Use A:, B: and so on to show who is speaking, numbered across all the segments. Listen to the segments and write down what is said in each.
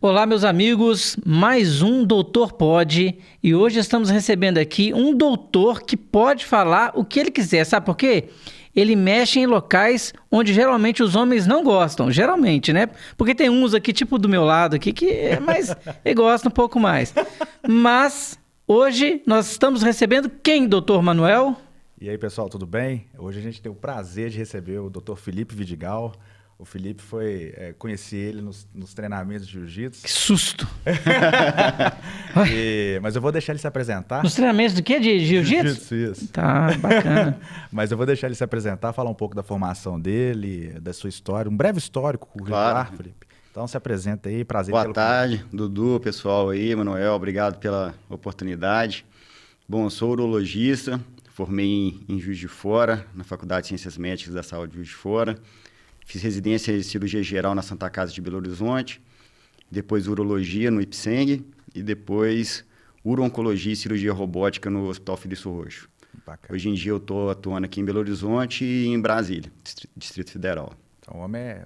A: Olá, meus amigos, mais um Doutor Pode, e hoje estamos recebendo aqui um doutor que pode falar o que ele quiser, sabe por quê? Ele mexe em locais onde geralmente os homens não gostam, geralmente, né? Porque tem uns aqui, tipo do meu lado aqui, que é mais, ele gosta um pouco mais. Mas hoje nós estamos recebendo quem, doutor Manuel?
B: E aí, pessoal, tudo bem? Hoje a gente tem o prazer de receber o Dr. Felipe Vidigal. O Felipe conheci ele nos treinamentos de jiu-jitsu.
A: Que susto!
B: Mas eu vou deixar ele se apresentar.
A: Nos treinamentos do quê? De jiu-jitsu?
B: Jiu-jitsu, isso.
A: Tá, bacana.
B: Mas eu vou deixar ele se apresentar, falar um pouco da formação dele, da sua história, um breve histórico curricular,
C: Claro.
B: Felipe. Então se apresenta aí, prazer.
C: Boa tarde, Dudu, pessoal aí, Manuel, obrigado pela oportunidade. Bom, eu sou urologista, formei em Juiz de Fora, na Faculdade de Ciências Médicas da Saúde de Juiz de Fora. Fiz residência de cirurgia geral na Santa Casa de Belo Horizonte, depois urologia no IPSENG e depois uro-oncologia e cirurgia robótica no Hospital Felício Roxo.
B: Bacana.
C: Hoje em dia eu estou atuando aqui em Belo Horizonte e em Brasília, Distrito Federal.
B: Então o homem é...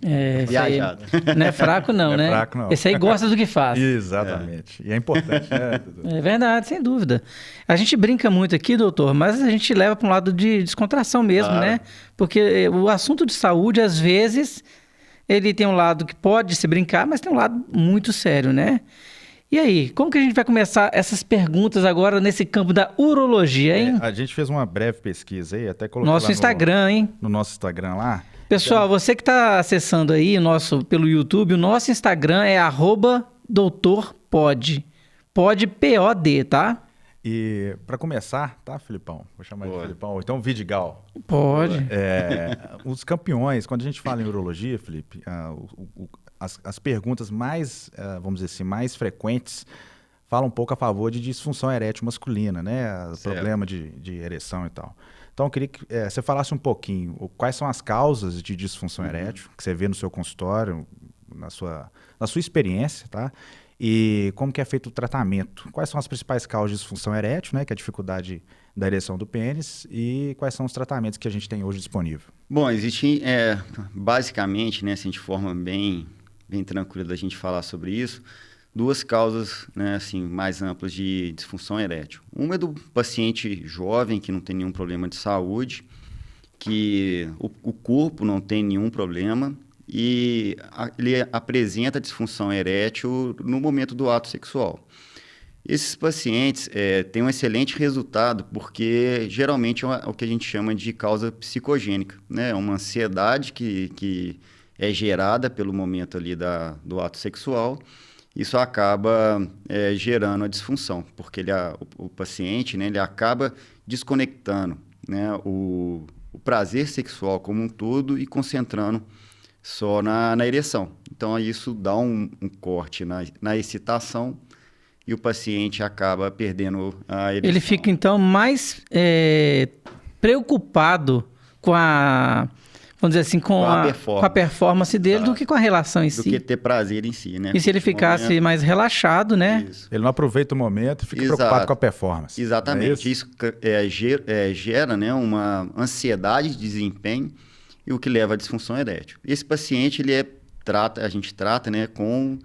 A: Esse aí
C: Viajado.
A: não é fraco não,
B: Não é
A: né?
B: fraco, não.
A: Esse aí gosta do que faz.
B: Exatamente. E é importante, né, Dudu?
A: É verdade, sem dúvida. A gente brinca muito aqui, doutor, mas a gente leva para um lado de descontração mesmo,
C: Claro.
A: né? Porque o assunto de saúde, às vezes, ele tem um lado que pode se brincar, mas tem um lado muito sério, né? E aí, como que a gente vai começar essas perguntas agora nesse campo da urologia, hein?
B: A gente fez uma breve pesquisa aí, até coloquei
A: Nosso
B: lá
A: Instagram, hein?
B: no nosso Instagram lá.
A: Pessoal, você que está acessando aí pelo YouTube, o nosso Instagram é @doutorpod. Pode, P-O-D, tá?
B: E para começar, tá, Filipão? Vou chamar de
C: Pode.
B: Filipão, ou então Vidigal.
A: Pode.
B: Os campeões, quando a gente fala em urologia, Felipe, as perguntas mais, vamos dizer assim, mais frequentes falam um pouco a favor de disfunção erétil masculina, né?
C: Certo.
B: Problema de ereção e tal. Então, eu queria que você falasse um pouquinho quais são as causas de disfunção erétil que você vê no seu consultório, na sua experiência, tá? E como que é feito o tratamento. Quais são as principais causas de disfunção erétil, né? Que é a dificuldade da ereção do pênis, e quais são os tratamentos que a gente tem hoje disponível.
C: Bom, existe, basicamente, né, assim, de forma bem tranquila da gente falar sobre isso, duas causas, né, assim, mais amplas de disfunção erétil. Uma é do paciente jovem que não tem nenhum problema de saúde, que o corpo não tem nenhum problema e ele apresenta disfunção erétil no momento do ato sexual. Esses pacientes têm um excelente resultado porque geralmente é o que a gente chama de causa psicogênica, né? Uma ansiedade que é gerada pelo momento ali do ato sexual. Isso acaba gerando a disfunção, porque o paciente, né, ele acaba desconectando, né, o prazer sexual como um todo e concentrando só na ereção. Então, isso dá um corte na excitação e o paciente acaba perdendo a ereção.
A: Ele fica, então, mais preocupado com a, vamos dizer assim, com a performance dele do que com a relação em
C: do
A: si.
C: que ter prazer em si, né?
A: E se ele ficasse mais relaxado, né?
C: Isso.
B: Ele não aproveita o momento e fica
C: Exato.
B: preocupado com a performance.
C: Exatamente.
B: Não é isso?
C: Isso gera, né, uma ansiedade de desempenho e o que leva à disfunção erétil. Esse paciente, a gente trata, né, com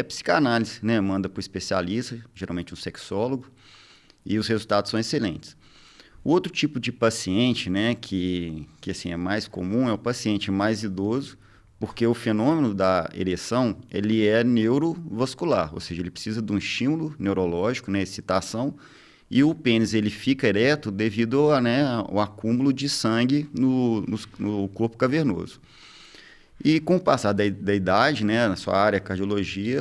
C: psicanálise, né? Manda para o especialista, geralmente um sexólogo, e os resultados são excelentes. O outro tipo de paciente, né, que assim, é mais comum, é o paciente mais idoso, porque o fenômeno da ereção, ele é neurovascular, ou seja, ele precisa de um estímulo neurológico, né, excitação, e o pênis ele fica ereto devido ao acúmulo de sangue no corpo cavernoso. E com o passar da idade, né, na sua área cardiologia,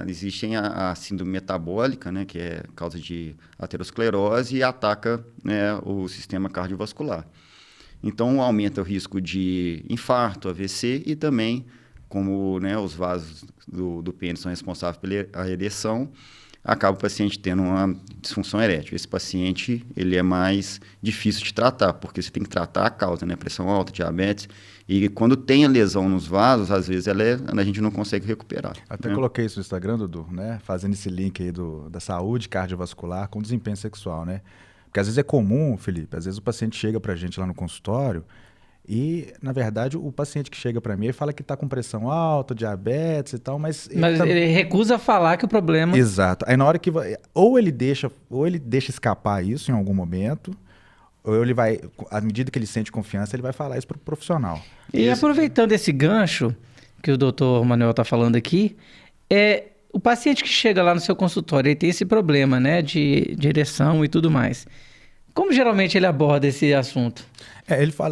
C: existem a síndrome metabólica, né, que é causa de aterosclerose e ataca, né, o sistema cardiovascular. Então, aumenta o risco de infarto, AVC e também, como, né, os vasos do pênis são responsáveis pela ereção, acaba o paciente tendo uma disfunção erétil. Esse paciente, ele é mais difícil de tratar, porque você tem que tratar a causa, né? Pressão alta, diabetes. E quando tem a lesão nos vasos, às vezes a gente não consegue recuperar.
B: Até
C: né?
B: coloquei isso no Instagram, Dudu, né? Fazendo esse link aí da saúde cardiovascular com desempenho sexual, né? Porque às vezes é comum, Felipe, às vezes o paciente chega pra gente lá no consultório E, na verdade, o paciente que chega para mim, ele fala que está com pressão alta, diabetes e tal, mas...
A: Ele recusa falar que o problema...
B: Exato. Aí na hora que... Ou ele deixa escapar isso em algum momento, ou ele vai... À medida que ele sente confiança, ele vai falar isso para o profissional.
A: E aproveitando esse gancho que o doutor Manuel está falando aqui, o paciente que chega lá no seu consultório, ele tem esse problema, né, de ereção e tudo mais. Como geralmente ele aborda esse assunto?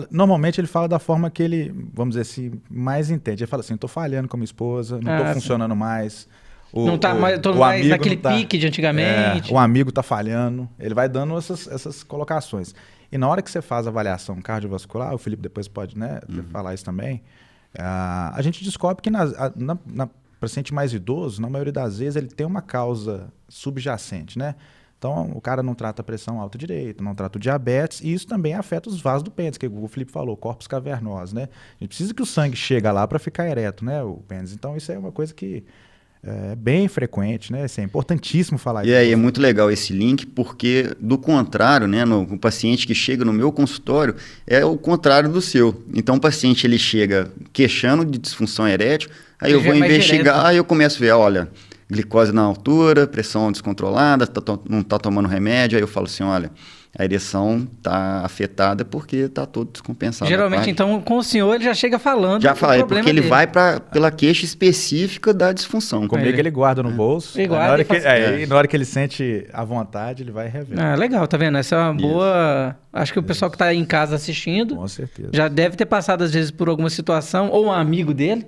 B: Normalmente ele fala da forma que ele, vamos dizer assim, mais entende. Ele fala assim, estou falhando com a minha esposa, não estou funcionando mais.
A: Não está mais naquele pique de antigamente.
B: O amigo está falhando. Ele vai dando essas colocações. E na hora que você faz a avaliação cardiovascular, o Felipe depois pode, né, falar isso também, a gente descobre que na paciente mais idoso, na maioria das vezes, ele tem uma causa subjacente, né? Então, o cara não trata a pressão alta direito, não trata o diabetes, e isso também afeta os vasos do pênis, que o Felipe falou, corpos cavernosos, né? A gente precisa que o sangue chegue lá para ficar ereto, né, o pênis. Então, isso é uma coisa que é bem frequente, né? Isso é importantíssimo falar isso.
C: E aí, é muito legal esse link, porque, do contrário, né, o paciente que chega no meu consultório é o contrário do seu. Então, o paciente ele chega queixando de disfunção erétil, aí eu vou investigar, aí eu começo a ver, olha... Glicose na altura, pressão descontrolada, não está tomando remédio. Aí eu falo assim, olha, a ereção está afetada porque está todo descompensado.
A: Geralmente, então, com o senhor, ele já chega falando.
C: Já falei, porque ele vai pela queixa específica da disfunção.
B: Comigo ele guarda no bolso.
A: Ele guarda
B: na hora que ele sente a vontade, ele vai rever.
A: Legal, tá vendo? Essa é uma boa... Acho que o pessoal que está em casa assistindo...
B: Com certeza.
A: Já deve ter passado, às vezes, por alguma situação, ou um amigo dele.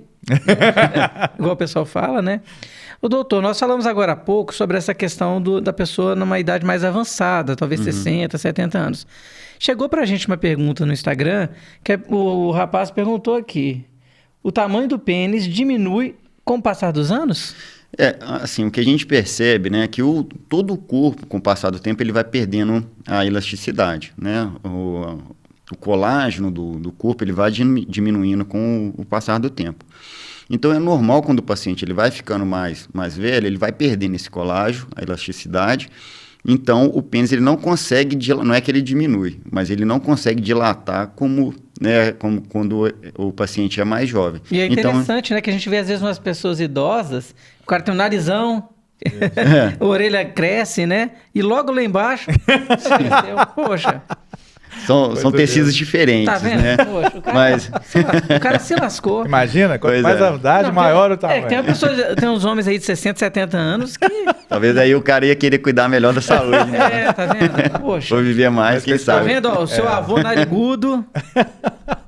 A: Igual o pessoal fala, né? O doutor, nós falamos agora há pouco sobre essa questão da pessoa numa idade mais avançada, talvez 60, 70 anos. Chegou pra gente uma pergunta no Instagram, que o rapaz perguntou aqui, o tamanho do pênis diminui com o passar dos anos?
C: Assim, o que a gente percebe, né, é que todo o corpo, com o passar do tempo, ele vai perdendo a elasticidade, né? O colágeno do corpo, ele vai diminuindo com o passar do tempo. Então, é normal quando o paciente ele vai ficando mais velho, ele vai perdendo esse colágeno, a elasticidade. Então, o pênis ele não consegue, não é que ele diminui, mas ele não consegue dilatar como quando o paciente é mais jovem.
A: E é interessante, né, que a gente vê às vezes umas pessoas idosas, o cara tem um narizão, a orelha cresce, né? E logo lá embaixo, poxa...
C: São tecidos diferentes,
A: tá vendo?
C: né?
A: Poxa, o cara se lascou.
B: Imagina, quanto mais a idade, maior o tamanho.
A: Tem uns homens aí de 60, 70 anos que...
C: Talvez aí o cara ia querer cuidar melhor da saúde, né?
A: Tá vendo? Poxa.
C: Vou viver mais, quem sabe.
A: Tá vendo? O seu avô narigudo,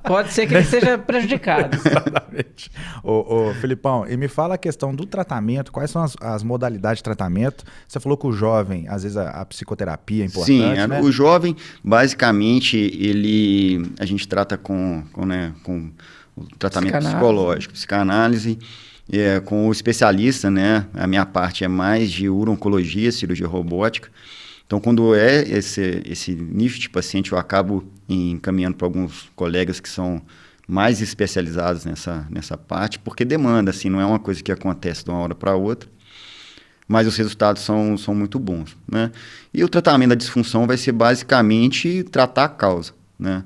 A: pode ser que ele seja prejudicado.
B: Exatamente. Ô, Filipão, e me fala a questão do tratamento, quais são as modalidades de tratamento? Você falou que o jovem, às vezes a psicoterapia é importante,
C: Sim,
B: né?
C: O jovem, basicamente, a gente trata com o tratamento psicológico, psicanálise, com o especialista, né? A minha parte é mais de uro-oncologia, cirurgia robótica. Então, quando é esse nicho de paciente, eu acabo encaminhando para alguns colegas que são mais especializados nessa parte, porque demanda, assim, não é uma coisa que acontece de uma hora para outra, mas os resultados são muito bons, né? E o tratamento da disfunção vai ser basicamente tratar a causa, né?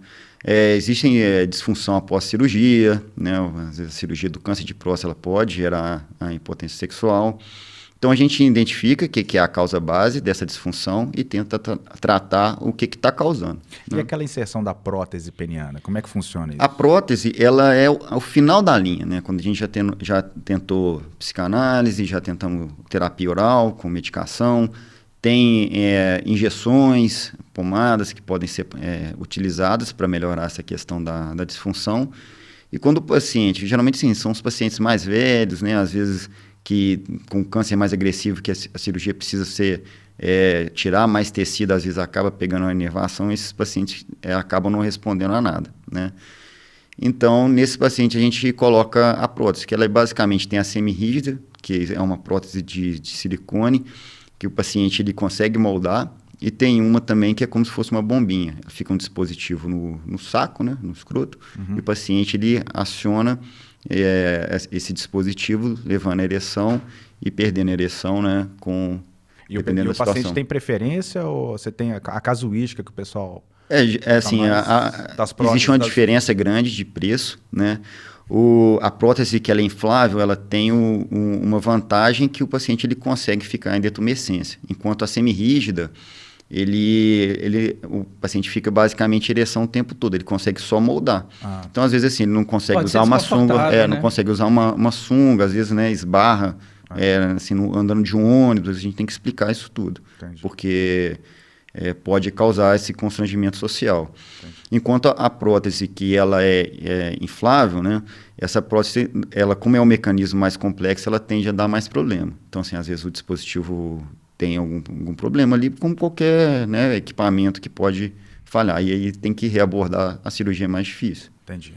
C: Existem disfunção após cirurgia, né? Às vezes a cirurgia do câncer de próstata ela pode gerar a impotência sexual. Então, a gente identifica o que é a causa base dessa disfunção e tenta tratar o que está causando.
B: E aquela inserção da prótese peniana, como é que funciona isso?
C: A prótese, ela é o final da linha, né? Quando a gente já tentou psicanálise, já tentamos terapia oral com medicação, tem injeções, pomadas que podem ser utilizadas para melhorar essa questão da disfunção. E quando o paciente, geralmente sim, são os pacientes mais velhos, né? Às vezes que com câncer mais agressivo, que a cirurgia precisa ser tirar mais tecido, às vezes acaba pegando uma inervação, esses pacientes acabam não respondendo a nada, né? Então, nesse paciente a gente coloca a prótese, que ela basicamente tem a semi-rígida, que é uma prótese de silicone, que o paciente ele consegue moldar, e tem uma também que é como se fosse uma bombinha. Fica um dispositivo no saco, né, no escroto, e o paciente ele aciona esse dispositivo, levando a ereção e perdendo a ereção, né,
B: E o paciente tem preferência ou você tem a casuística que o pessoal
C: É assim, existe uma diferença grande de preço, né? A prótese que ela é inflável, ela tem uma vantagem que o paciente ele consegue ficar em detumescência, enquanto a semirrígida, o paciente fica basicamente em ereção o tempo todo, ele consegue só moldar. Então, às vezes, assim, ele não consegue usar uma sunga, né? Não consegue usar uma sunga, às vezes, né, esbarra, assim, andando de um ônibus, a gente tem que explicar isso tudo. Entendi. Porque pode causar esse constrangimento social. Entendi. Enquanto a prótese que ela é inflável, né, essa prótese, ela, como é um mecanismo mais complexo, ela tende a dar mais problema. Então, assim, às vezes o dispositivo tem algum problema ali, como qualquer, né, equipamento que pode falhar. E aí tem que reabordar a cirurgia mais difícil.
B: Entendi.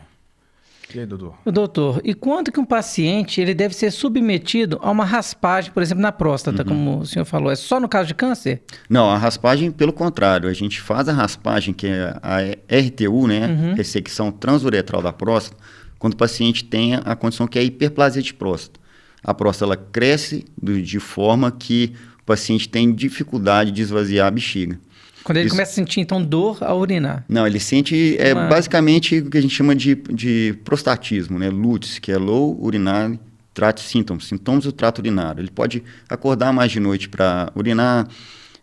B: E aí, doutor?
A: Doutor, e quanto que um paciente ele deve ser submetido a uma raspagem, por exemplo, na próstata, como o senhor falou? É só no caso de câncer?
C: Não, a raspagem, pelo contrário. A gente faz a raspagem, que é a RTU, né? Ressecção transuretral da próstata, quando o paciente tem a condição que é a hiperplasia de próstata. A próstata ela cresce de forma que o paciente tem dificuldade de esvaziar a bexiga.
A: Quando ele começa a sentir, então, dor ao urinar?
C: Não, ele sente basicamente o que a gente chama de prostatismo, né? LUTS, que é Low Urinary Tract Symptoms, sintomas do trato urinário. Ele pode acordar mais de noite para urinar,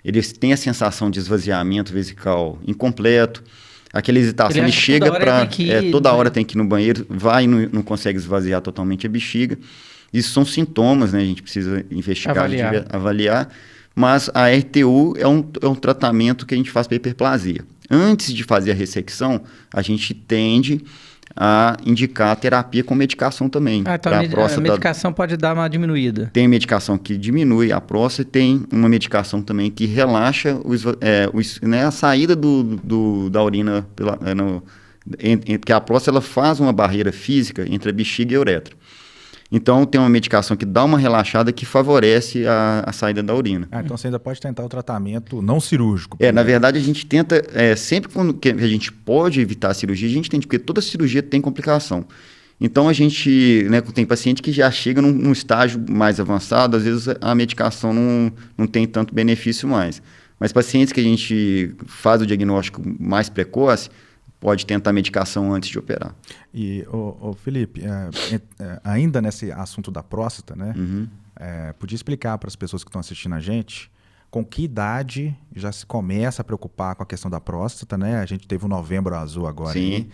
C: ele tem a sensação de esvaziamento vesical incompleto, aquela hesitação, ele chega para... toda hora tem que ir no banheiro, vai e não consegue esvaziar totalmente a bexiga. Isso são sintomas, né? A gente precisa investigar, avaliar. Mas a RTU é um tratamento que a gente faz para hiperplasia. Antes de fazer a ressecção, a gente tende a indicar a terapia com medicação também.
A: Então a medicação pode dar uma diminuída.
C: Tem medicação que diminui a próstata e tem uma medicação também que relaxa né, a saída da urina, porque a próstata ela faz uma barreira física entre a bexiga e a uretra. Então, tem uma medicação que dá uma relaxada que favorece a saída da urina.
B: Então, você ainda pode tentar o tratamento não cirúrgico.
C: Na verdade, a gente tenta, sempre que a gente pode evitar a cirurgia, a gente tenta, porque toda cirurgia tem complicação. Então, a gente, né, tem paciente que já chega num estágio mais avançado, às vezes a medicação não tem tanto benefício mais. Mas pacientes que a gente faz o diagnóstico mais precoce, pode tentar medicação antes de operar.
B: E, Felipe, ainda nesse assunto da próstata, né? Podia explicar para as pessoas que estão assistindo a gente com que idade já se começa a preocupar com a questão da próstata, né? A gente teve o Novembro Azul agora.
C: Sim.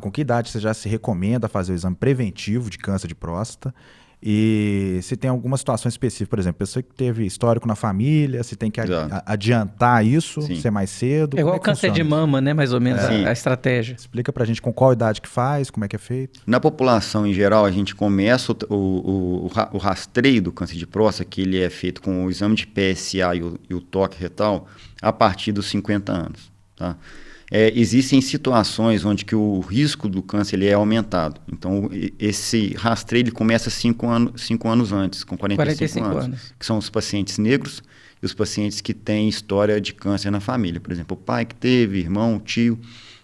B: Com que idade você já se recomenda fazer o exame preventivo de câncer de próstata? E se tem alguma situação específica, por exemplo, pessoa que teve histórico na família, se tem que adiantar isso, ser mais cedo.
A: É igual o câncer de mama, né? Mais ou menos a estratégia.
B: Explica pra gente com qual idade que faz, como é que é feito.
C: Na população em geral, a gente começa o rastreio do câncer de próstata, que ele é feito com o exame de PSA e o toque retal, a partir dos 50 anos, tá? Existem situações onde que o risco do câncer ele é aumentado. Então, esse rastreio ele começa 5 anos antes, com 45 anos. Que são os pacientes negros e os pacientes que têm história de câncer na família. Por exemplo, o pai que teve, irmão, tio.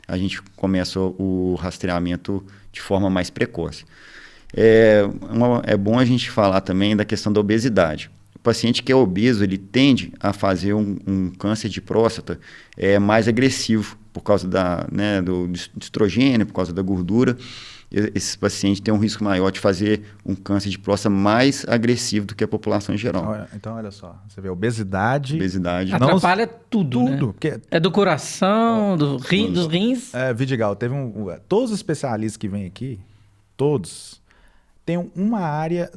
C: A gente começa o rastreamento de forma mais precoce. É bom a gente falar também da questão da obesidade. O paciente que é obeso, ele tende a fazer um câncer de próstata mais agressivo, por causa do estrogênio, por causa da gordura. Esses pacientes têm um risco maior de fazer um câncer de próstata mais agressivo do que a população em geral.
B: Então, olha só, você vê, obesidade
A: atrapalha tudo, né?
B: Porque...
A: É do coração, dos rins.
B: Vidigal, teve todos os especialistas que vêm aqui, todos... tem uma área,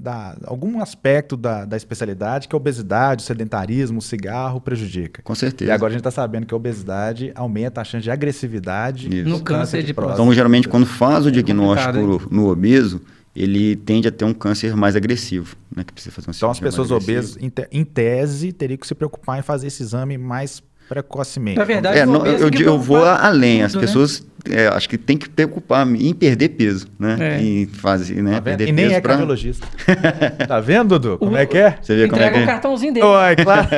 B: algum aspecto da especialidade que a obesidade, o sedentarismo, o cigarro prejudica.
C: Com certeza.
B: E agora a gente está sabendo que a obesidade aumenta a chance de agressividade
A: no câncer de próstata.
C: Então, geralmente, quando faz o diagnóstico no obeso, ele tende a ter um câncer mais agressivo, né? Que precisa fazer uma
B: então, as pessoas obesas, em tese, teriam que se preocupar em fazer esse exame mais precocemente.
A: Na verdade,
C: eu vou além. As pessoas acho que tem que preocupar em perder peso, né? Em fazer, né?
B: Perder e nem peso cardiologista. Tá vendo, Dudu? Como é que é?
A: Você vê como é que é? O cartãozinho dele.
B: Claro.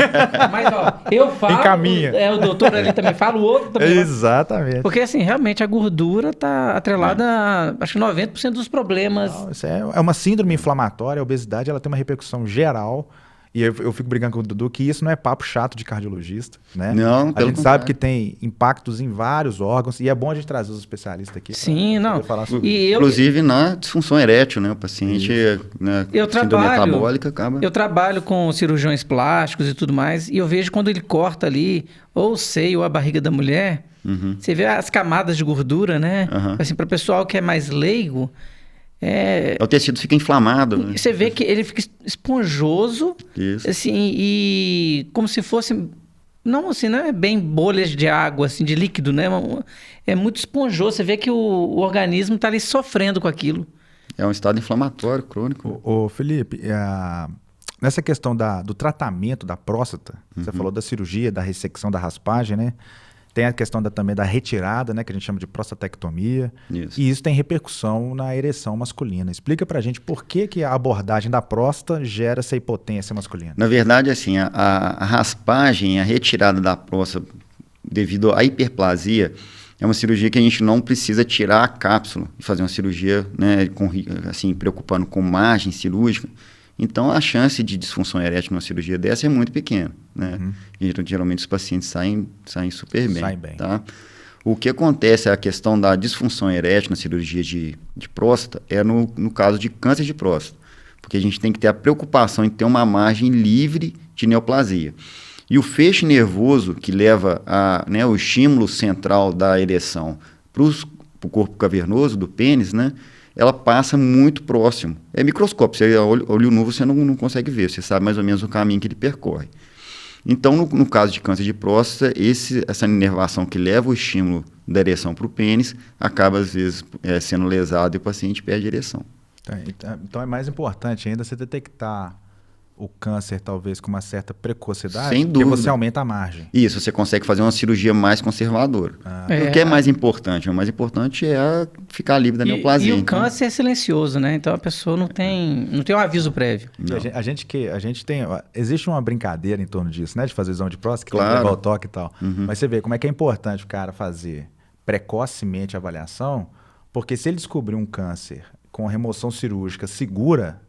A: Mas, eu falo...
B: Encaminha.
A: O doutor ali também fala, o outro também.
B: Exatamente.
A: Porque, assim, realmente a gordura está atrelada a, acho que 90% dos problemas.
B: Não, isso é uma síndrome inflamatória. A obesidade ela tem uma repercussão geral E eu fico brigando com o Dudu que isso não é papo chato de cardiologista, né?
C: Não,
B: A
C: pelo
B: gente sabe
C: contrário.
B: que tem impactos em vários órgãos e é bom a gente trazer os especialistas aqui.
A: Sim,
B: pra
A: não.
B: poder falar sobre
A: E eu,
C: Inclusive na disfunção erétil, né? O paciente, né,
A: Eu
C: síndrome
A: trabalho-
C: metabólica acaba...
A: eu trabalho com cirurgiões plásticos e tudo mais, e eu vejo quando ele corta ali, ou o seio ou a barriga da mulher, você vê as camadas de gordura, né?
C: Aham.
A: Assim, para o pessoal que é mais leigo,
C: O tecido fica inflamado. Né?
A: você vê que ele fica esponjoso,
C: Isso.
A: assim, e como se fosse, não assim, não é bem bolhas de água, assim, de líquido, né? É muito esponjoso, você vê que o organismo está ali sofrendo com aquilo.
C: É um estado inflamatório crônico.
B: Ô, Felipe, nessa questão do tratamento da próstata, você falou da cirurgia, da ressecção, da raspagem, né? Tem a questão também da retirada, né? Que a gente chama de prostatectomia.
C: Isso.
B: E isso tem repercussão na ereção masculina. Explica pra gente por que a abordagem da próstata gera essa hipotência masculina.
C: Na verdade, assim, a raspagem, a retirada da próstata devido à hiperplasia, é uma cirurgia que a gente não precisa tirar a cápsula e fazer uma cirurgia, né, assim, preocupando com margem cirúrgica. Então, a chance de disfunção erétil numa cirurgia dessa é muito pequena, né? E, geralmente, os pacientes saem super bem.
B: Saem bem.
C: Tá? O que acontece, a questão da disfunção erétil na cirurgia de próstata é no caso de câncer de próstata, porque a gente tem que ter a preocupação em ter uma margem livre de neoplasia. E o feixe nervoso que leva né, o estímulo central da ereção para o corpo cavernoso do pênis, né? Ela passa muito próximo. É microscópio, você olho nu você não consegue ver, você sabe mais ou menos o caminho que ele percorre. Então, no caso de câncer de próstata, essa inervação que leva o estímulo da ereção para o pênis acaba, às vezes, sendo lesado e o paciente perde a ereção.
B: Então é mais importante ainda você detectar o câncer, talvez, com uma certa precocidade,
C: Sem
B: porque
C: dúvida.
B: você aumenta a margem.
C: Isso, você consegue fazer uma cirurgia mais conservadora. O que é mais importante? O mais importante é ficar livre da neoplasia.
A: E o
C: então.
A: câncer é silencioso, né? Então a pessoa não tem um aviso prévio.
B: A gente tem... Existe uma brincadeira em torno disso, né? De fazer exame de próstata, que
C: Claro.
B: tem que levar o toque e tal. Mas você vê como é que é importante o cara fazer precocemente a avaliação, porque se ele descobrir um câncer com remoção cirúrgica segura,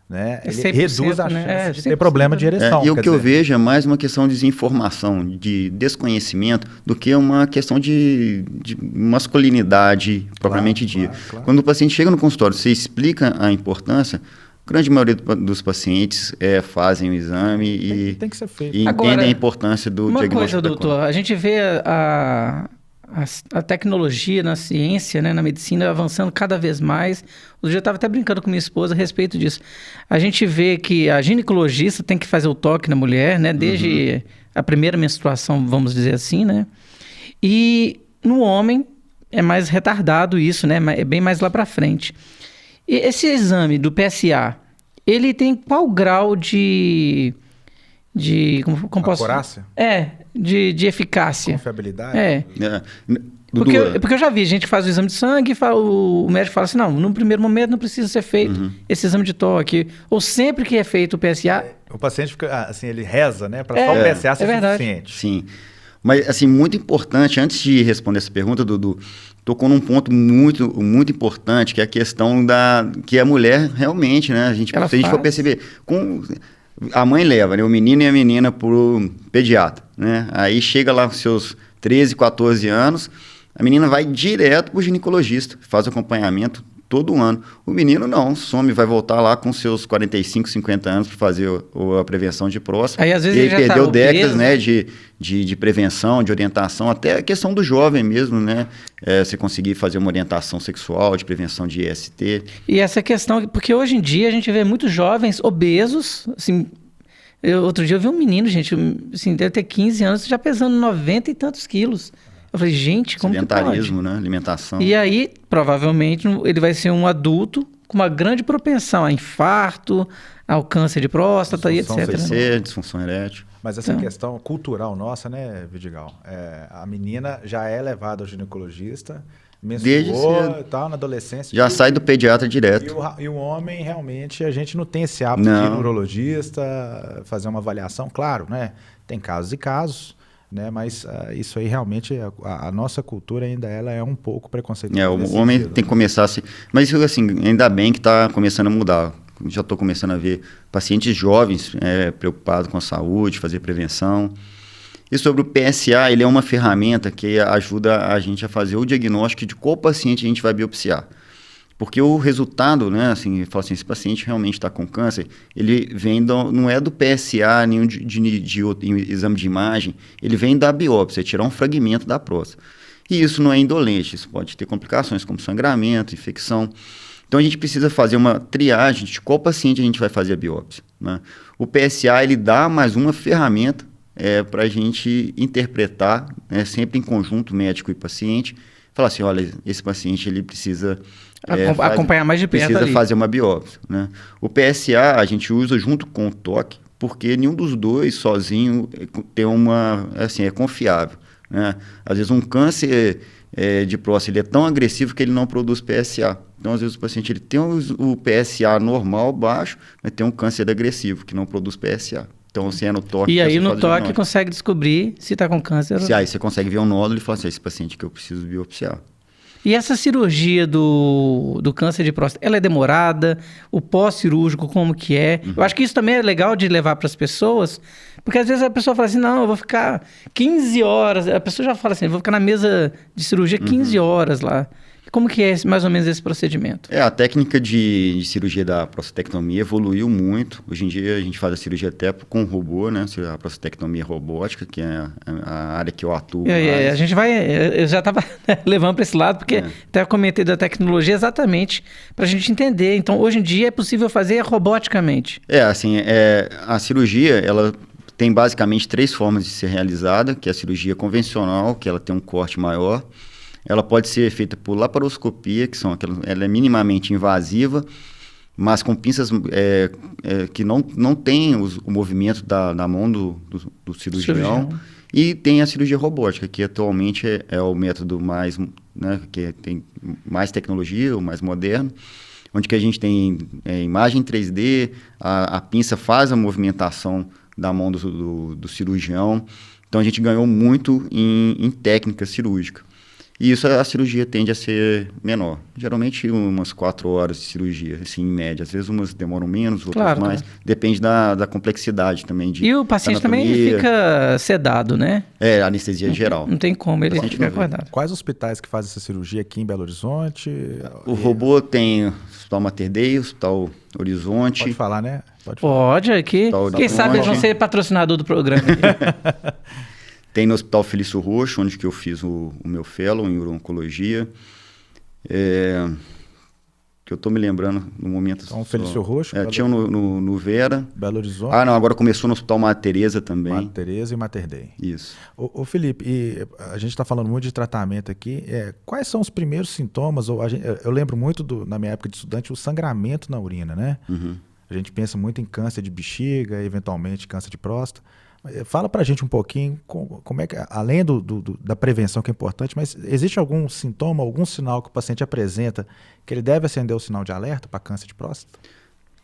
B: né? Ele
A: 100%,
B: reduz a
A: né?
B: chance de
A: 100%,
B: ter problema de ereção.
C: E o
B: quer
C: que eu
B: dizer,
C: vejo é mais uma questão de desinformação, de desconhecimento, do que uma questão de masculinidade propriamente dita.
B: claro.
C: Quando o paciente chega no consultório, você explica a importância, a grande maioria dos pacientes fazem o exame e
B: tem que ser feito.
C: e
A: Agora,
C: entendem a importância do
A: Uma
C: diagnóstico
A: coisa,
C: precoce.
A: doutor, a gente vê a tecnologia na ciência, né, na medicina, avançando cada vez mais. Eu já estava até brincando com minha esposa a respeito disso. A gente vê que a ginecologista tem que fazer o toque na mulher, né, desde a primeira menstruação, vamos dizer assim, né? E no homem é mais retardado isso, né? É bem mais lá para frente. E esse exame do PSA, ele tem qual grau de como posso...
B: Acurácia?
A: De eficácia.
B: Confiabilidade?
A: É.
C: Dudu,
A: Porque eu já vi gente que faz o exame de sangue e o médico fala assim, não, no primeiro momento não precisa ser feito esse exame de toque. Ou sempre que é feito o PSA...
B: O paciente fica, assim, ele reza, né? Para só o PSA ser
A: verdade.
B: suficiente.
C: Sim. Mas, assim, muito importante, antes de responder essa pergunta, Dudu, tocou num ponto muito, muito importante, que é a questão que a mulher realmente, né? Se a gente for perceber, a mãe leva, né, o menino e a menina para o pediatra, né? Aí chega lá com seus 13, 14 anos, a menina vai direto para o ginecologista, faz o acompanhamento todo ano. O menino não, some, vai voltar lá com seus 45, 50 anos para fazer a prevenção de próstata.
A: Aí, às vezes,
C: ele
A: ele já
C: perdeu
A: tá
C: décadas,
A: obeso,
C: né, de prevenção, de orientação, até a questão do jovem mesmo, né? Você conseguir fazer uma orientação sexual, de prevenção de IST.
A: E essa questão, porque hoje em dia a gente vê muitos jovens obesos, assim... outro dia eu vi um menino, gente, assim, deve ter 15 anos, já pesando 90 e tantos quilos. Eu falei, gente, como que pode?
C: Sedentarismo, né? Alimentação.
A: E aí, provavelmente, ele vai ser um adulto com uma grande propensão a infarto, ao câncer de próstata e etc.
C: AVC, disfunção erétil.
B: Mas essa questão cultural nossa, né, Vidigal? A menina já é levada ao ginecologista, menstruou e tal, na adolescência.
C: Já sai do pediatra direto.
B: E o homem, realmente, a gente não tem esse hábito de ir no urologista, fazer uma avaliação. Claro, né? Tem casos e casos, né? Mas isso aí, realmente, a nossa cultura ainda ela é um pouco preconceituosa.
C: O homem tem que começar a se... Mas, assim, ainda bem que está começando a mudar. já estou começando a ver pacientes jovens preocupados com a saúde, fazer prevenção. E sobre o PSA, ele é uma ferramenta que ajuda a gente a fazer o diagnóstico de qual paciente a gente vai biopsiar. Porque o resultado, né, assim, fala assim, esse paciente realmente está com câncer, ele vem não é do PSA, nenhum de exame de imagem, ele vem da biópsia, tirar um fragmento da próstata. E isso não é indolente, isso pode ter complicações como sangramento, infecção. Então a gente precisa fazer uma triagem de qual paciente a gente vai fazer a biópsia, né? O PSA, ele dá mais uma ferramenta para a gente interpretar, né, sempre em conjunto médico e paciente, falar assim, olha, esse paciente ele precisa
A: acompanhar mais de perto,
C: precisa fazer uma biópsia, né? O PSA a gente usa junto com o toque, porque nenhum dos dois sozinho tem é confiável, né? Às vezes um câncer de próstata ele é tão agressivo que ele não produz PSA. Então, às vezes o paciente ele tem o PSA normal baixo, mas tem um câncer agressivo que não produz PSA. Então, se é no toque...
A: E aí, no toque, consegue descobrir se está com câncer.
C: Aí você consegue ver um nódulo e falar assim, esse paciente que eu preciso biopsiar.
A: E essa cirurgia do câncer de próstata, ela é demorada? O pós-cirúrgico, como que é? Eu acho que isso também é legal de levar para as pessoas, porque às vezes a pessoa fala assim, não, eu vou ficar 15 horas. A pessoa já fala assim, eu vou ficar na mesa de cirurgia 15 horas lá. Como que é mais ou menos esse procedimento?
C: A técnica de cirurgia da prostatectomia evoluiu muito. Hoje em dia a gente faz a cirurgia até com robô, né? A prostatectomia robótica, que é a área que eu atuo mais.
A: A gente eu já estava levando para esse lado, porque até comentei da tecnologia exatamente para a gente entender. Então, hoje em dia é possível fazer roboticamente.
C: A cirurgia, ela tem basicamente 3 formas de ser realizada, que é a cirurgia convencional, que ela tem um corte maior. Ela pode ser feita por laparoscopia, ela é minimamente invasiva, mas com pinças que não tem o movimento da mão do cirurgião. E tem a cirurgia robótica, que atualmente é o método mais, né, que tem mais tecnologia, o mais moderno, onde que a gente tem imagem 3D, a pinça faz a movimentação da mão do cirurgião. Então a gente ganhou muito em técnica cirúrgica. E isso a cirurgia tende a ser menor. Geralmente umas 4 horas de cirurgia, assim, em média. Às vezes umas demoram menos, outras mais. Claro. Depende da complexidade também de
A: E o paciente também fica sedado, né?
C: Anestesia geral.
A: Não tem como, ele fica acordado.
B: Quais hospitais que fazem essa cirurgia aqui em Belo Horizonte?
C: O robô tem o Hospital Mater Dei, o Hospital Horizonte.
B: Pode falar, né?
A: Pode aqui. Quem sabe eles vão ser patrocinador do programa.
C: Tem no Hospital Felício Roxo, onde que eu fiz o meu fellow em urologia. Que eu estou me lembrando no momento.
B: Então, Felício Roxo?
C: Tinha no Vera.
B: Belo Horizonte.
C: Não, agora começou no Hospital Mater Teresa também.
B: Mater Teresa e Mater Dei.
C: Isso.
B: Ô Felipe, e a gente está falando muito de tratamento aqui. Quais são os primeiros sintomas? Eu lembro muito, na minha época de estudante, o sangramento na urina, né?
C: Uhum.
B: A gente pensa muito em câncer de bexiga, eventualmente câncer de próstata. Fala pra gente um pouquinho como é que, além da prevenção que é importante, mas existe algum sintoma, algum sinal que o paciente apresenta que ele deve acender o sinal de alerta para câncer de próstata?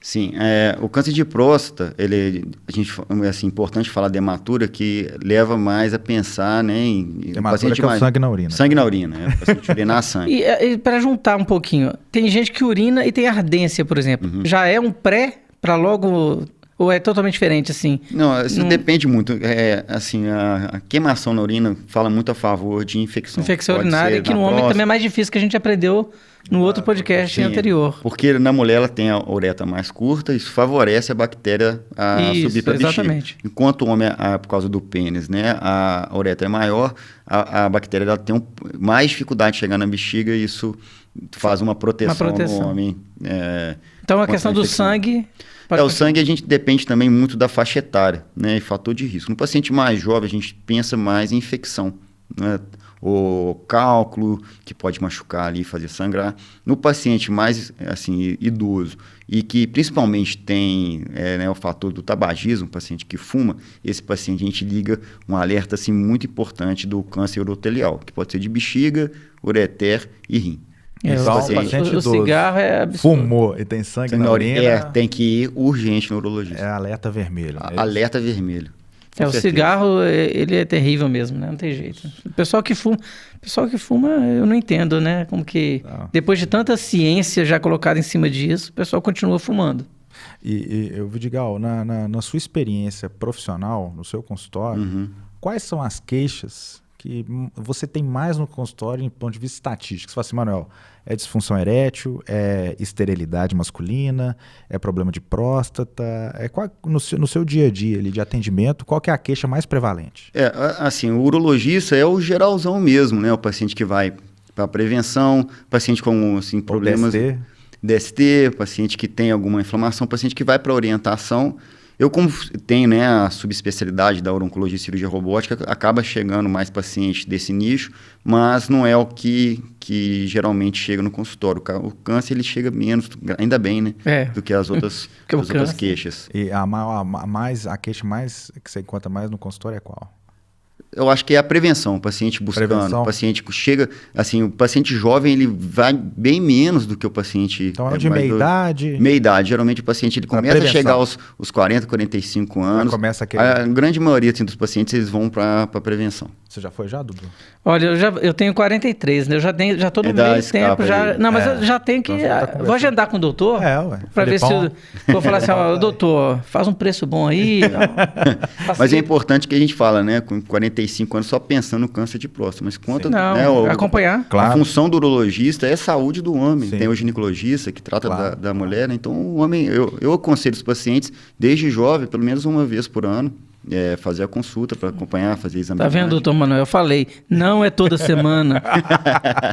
C: Sim, o câncer de próstata, é importante falar de hematura, que leva mais a pensar, né, em
B: hematura que é o sangue na urina.
C: Sangue na urina, o paciente urinar sangue.
A: E para juntar um pouquinho, tem gente que urina e tem ardência, por exemplo.
C: Uhum.
A: Já é um pré para logo... Ou é totalmente diferente, assim?
C: Não, isso depende muito. A queimação na urina fala muito a favor de infecção.
A: Infecção urinária, que no homem também é mais difícil, que a gente aprendeu no outro podcast anterior.
C: Porque na mulher ela tem a uretra mais curta, isso favorece a bactéria a subir para a bexiga. Enquanto o homem, por causa do pênis, né, a uretra é maior, a bactéria ela tem mais dificuldade de chegar na bexiga e isso faz uma proteção no homem.
A: Então a questão do sangue...
C: O sangue a gente depende também muito da faixa etária, né, e fator de risco. No paciente mais jovem, a gente pensa mais em infecção, né, o cálculo, que pode machucar ali e fazer sangrar. No paciente mais idoso e que principalmente tem o fator do tabagismo, paciente que fuma, esse paciente a gente liga um alerta assim, muito importante do câncer urotelial, que pode ser de bexiga, ureter e rim.
A: O cigarro é absurdo.
B: Fumou e tem sangue na urina.
C: Tem que ir urgente no urologista.
B: É alerta vermelho.
C: Alerta vermelho.
A: O cigarro, ele é terrível mesmo, né? Não tem jeito. O pessoal que fuma, eu não entendo, né? Como que depois de tanta ciência já colocada em cima disso, o pessoal continua fumando.
B: Vidigal, na sua experiência profissional, no seu consultório, quais são as queixas que você tem mais no consultório em ponto de vista estatístico? Você fala assim, Manuel, é disfunção erétil, é esterilidade masculina, é problema de próstata, no seu dia a dia ali, de atendimento, qual que é a queixa mais prevalente?
C: Assim, o urologista é o geralzão mesmo, né? O paciente que vai para prevenção, paciente com assim, problemas... DST, paciente que tem alguma inflamação, paciente que vai para orientação. Eu, como tenho, né, a subespecialidade da uro-oncologia e cirurgia robótica, acaba chegando mais pacientes desse nicho, mas não é o que geralmente chega no consultório. O câncer, ele chega menos, ainda bem, né, do que as outras queixas.
B: E a queixa mais que você encontra mais no consultório é qual?
C: Eu acho que é a prevenção, o paciente buscando, o paciente chega, assim, o paciente jovem, ele vai bem menos do que o paciente...
B: Então, de meia-idade?
C: Meia-idade, geralmente o paciente ele começa a chegar aos 40, 45 anos.
B: Começa aquele...
C: A grande maioria assim, dos pacientes, eles vão para prevenção.
B: Você já foi Dudu?
A: Olha, eu tenho 43, né? Já estou no meio tempo. Não, mas eu já tenho que... Vou agendar com o doutor para ver se... Vou falar assim, doutor, faz um preço bom aí.
C: Mas é importante que a gente fala, né? Com 45 anos só pensando no câncer de próstata. Mas quanto...
A: acompanhar.
C: A função do urologista é a saúde do homem. Sim. Tem o ginecologista que trata da mulher, né? Então, o homem... Eu aconselho os pacientes, desde jovem, pelo menos uma vez por ano, fazer a consulta para acompanhar, fazer exame.
A: Tá vendo, doutor Manuel? Eu falei, não é toda semana.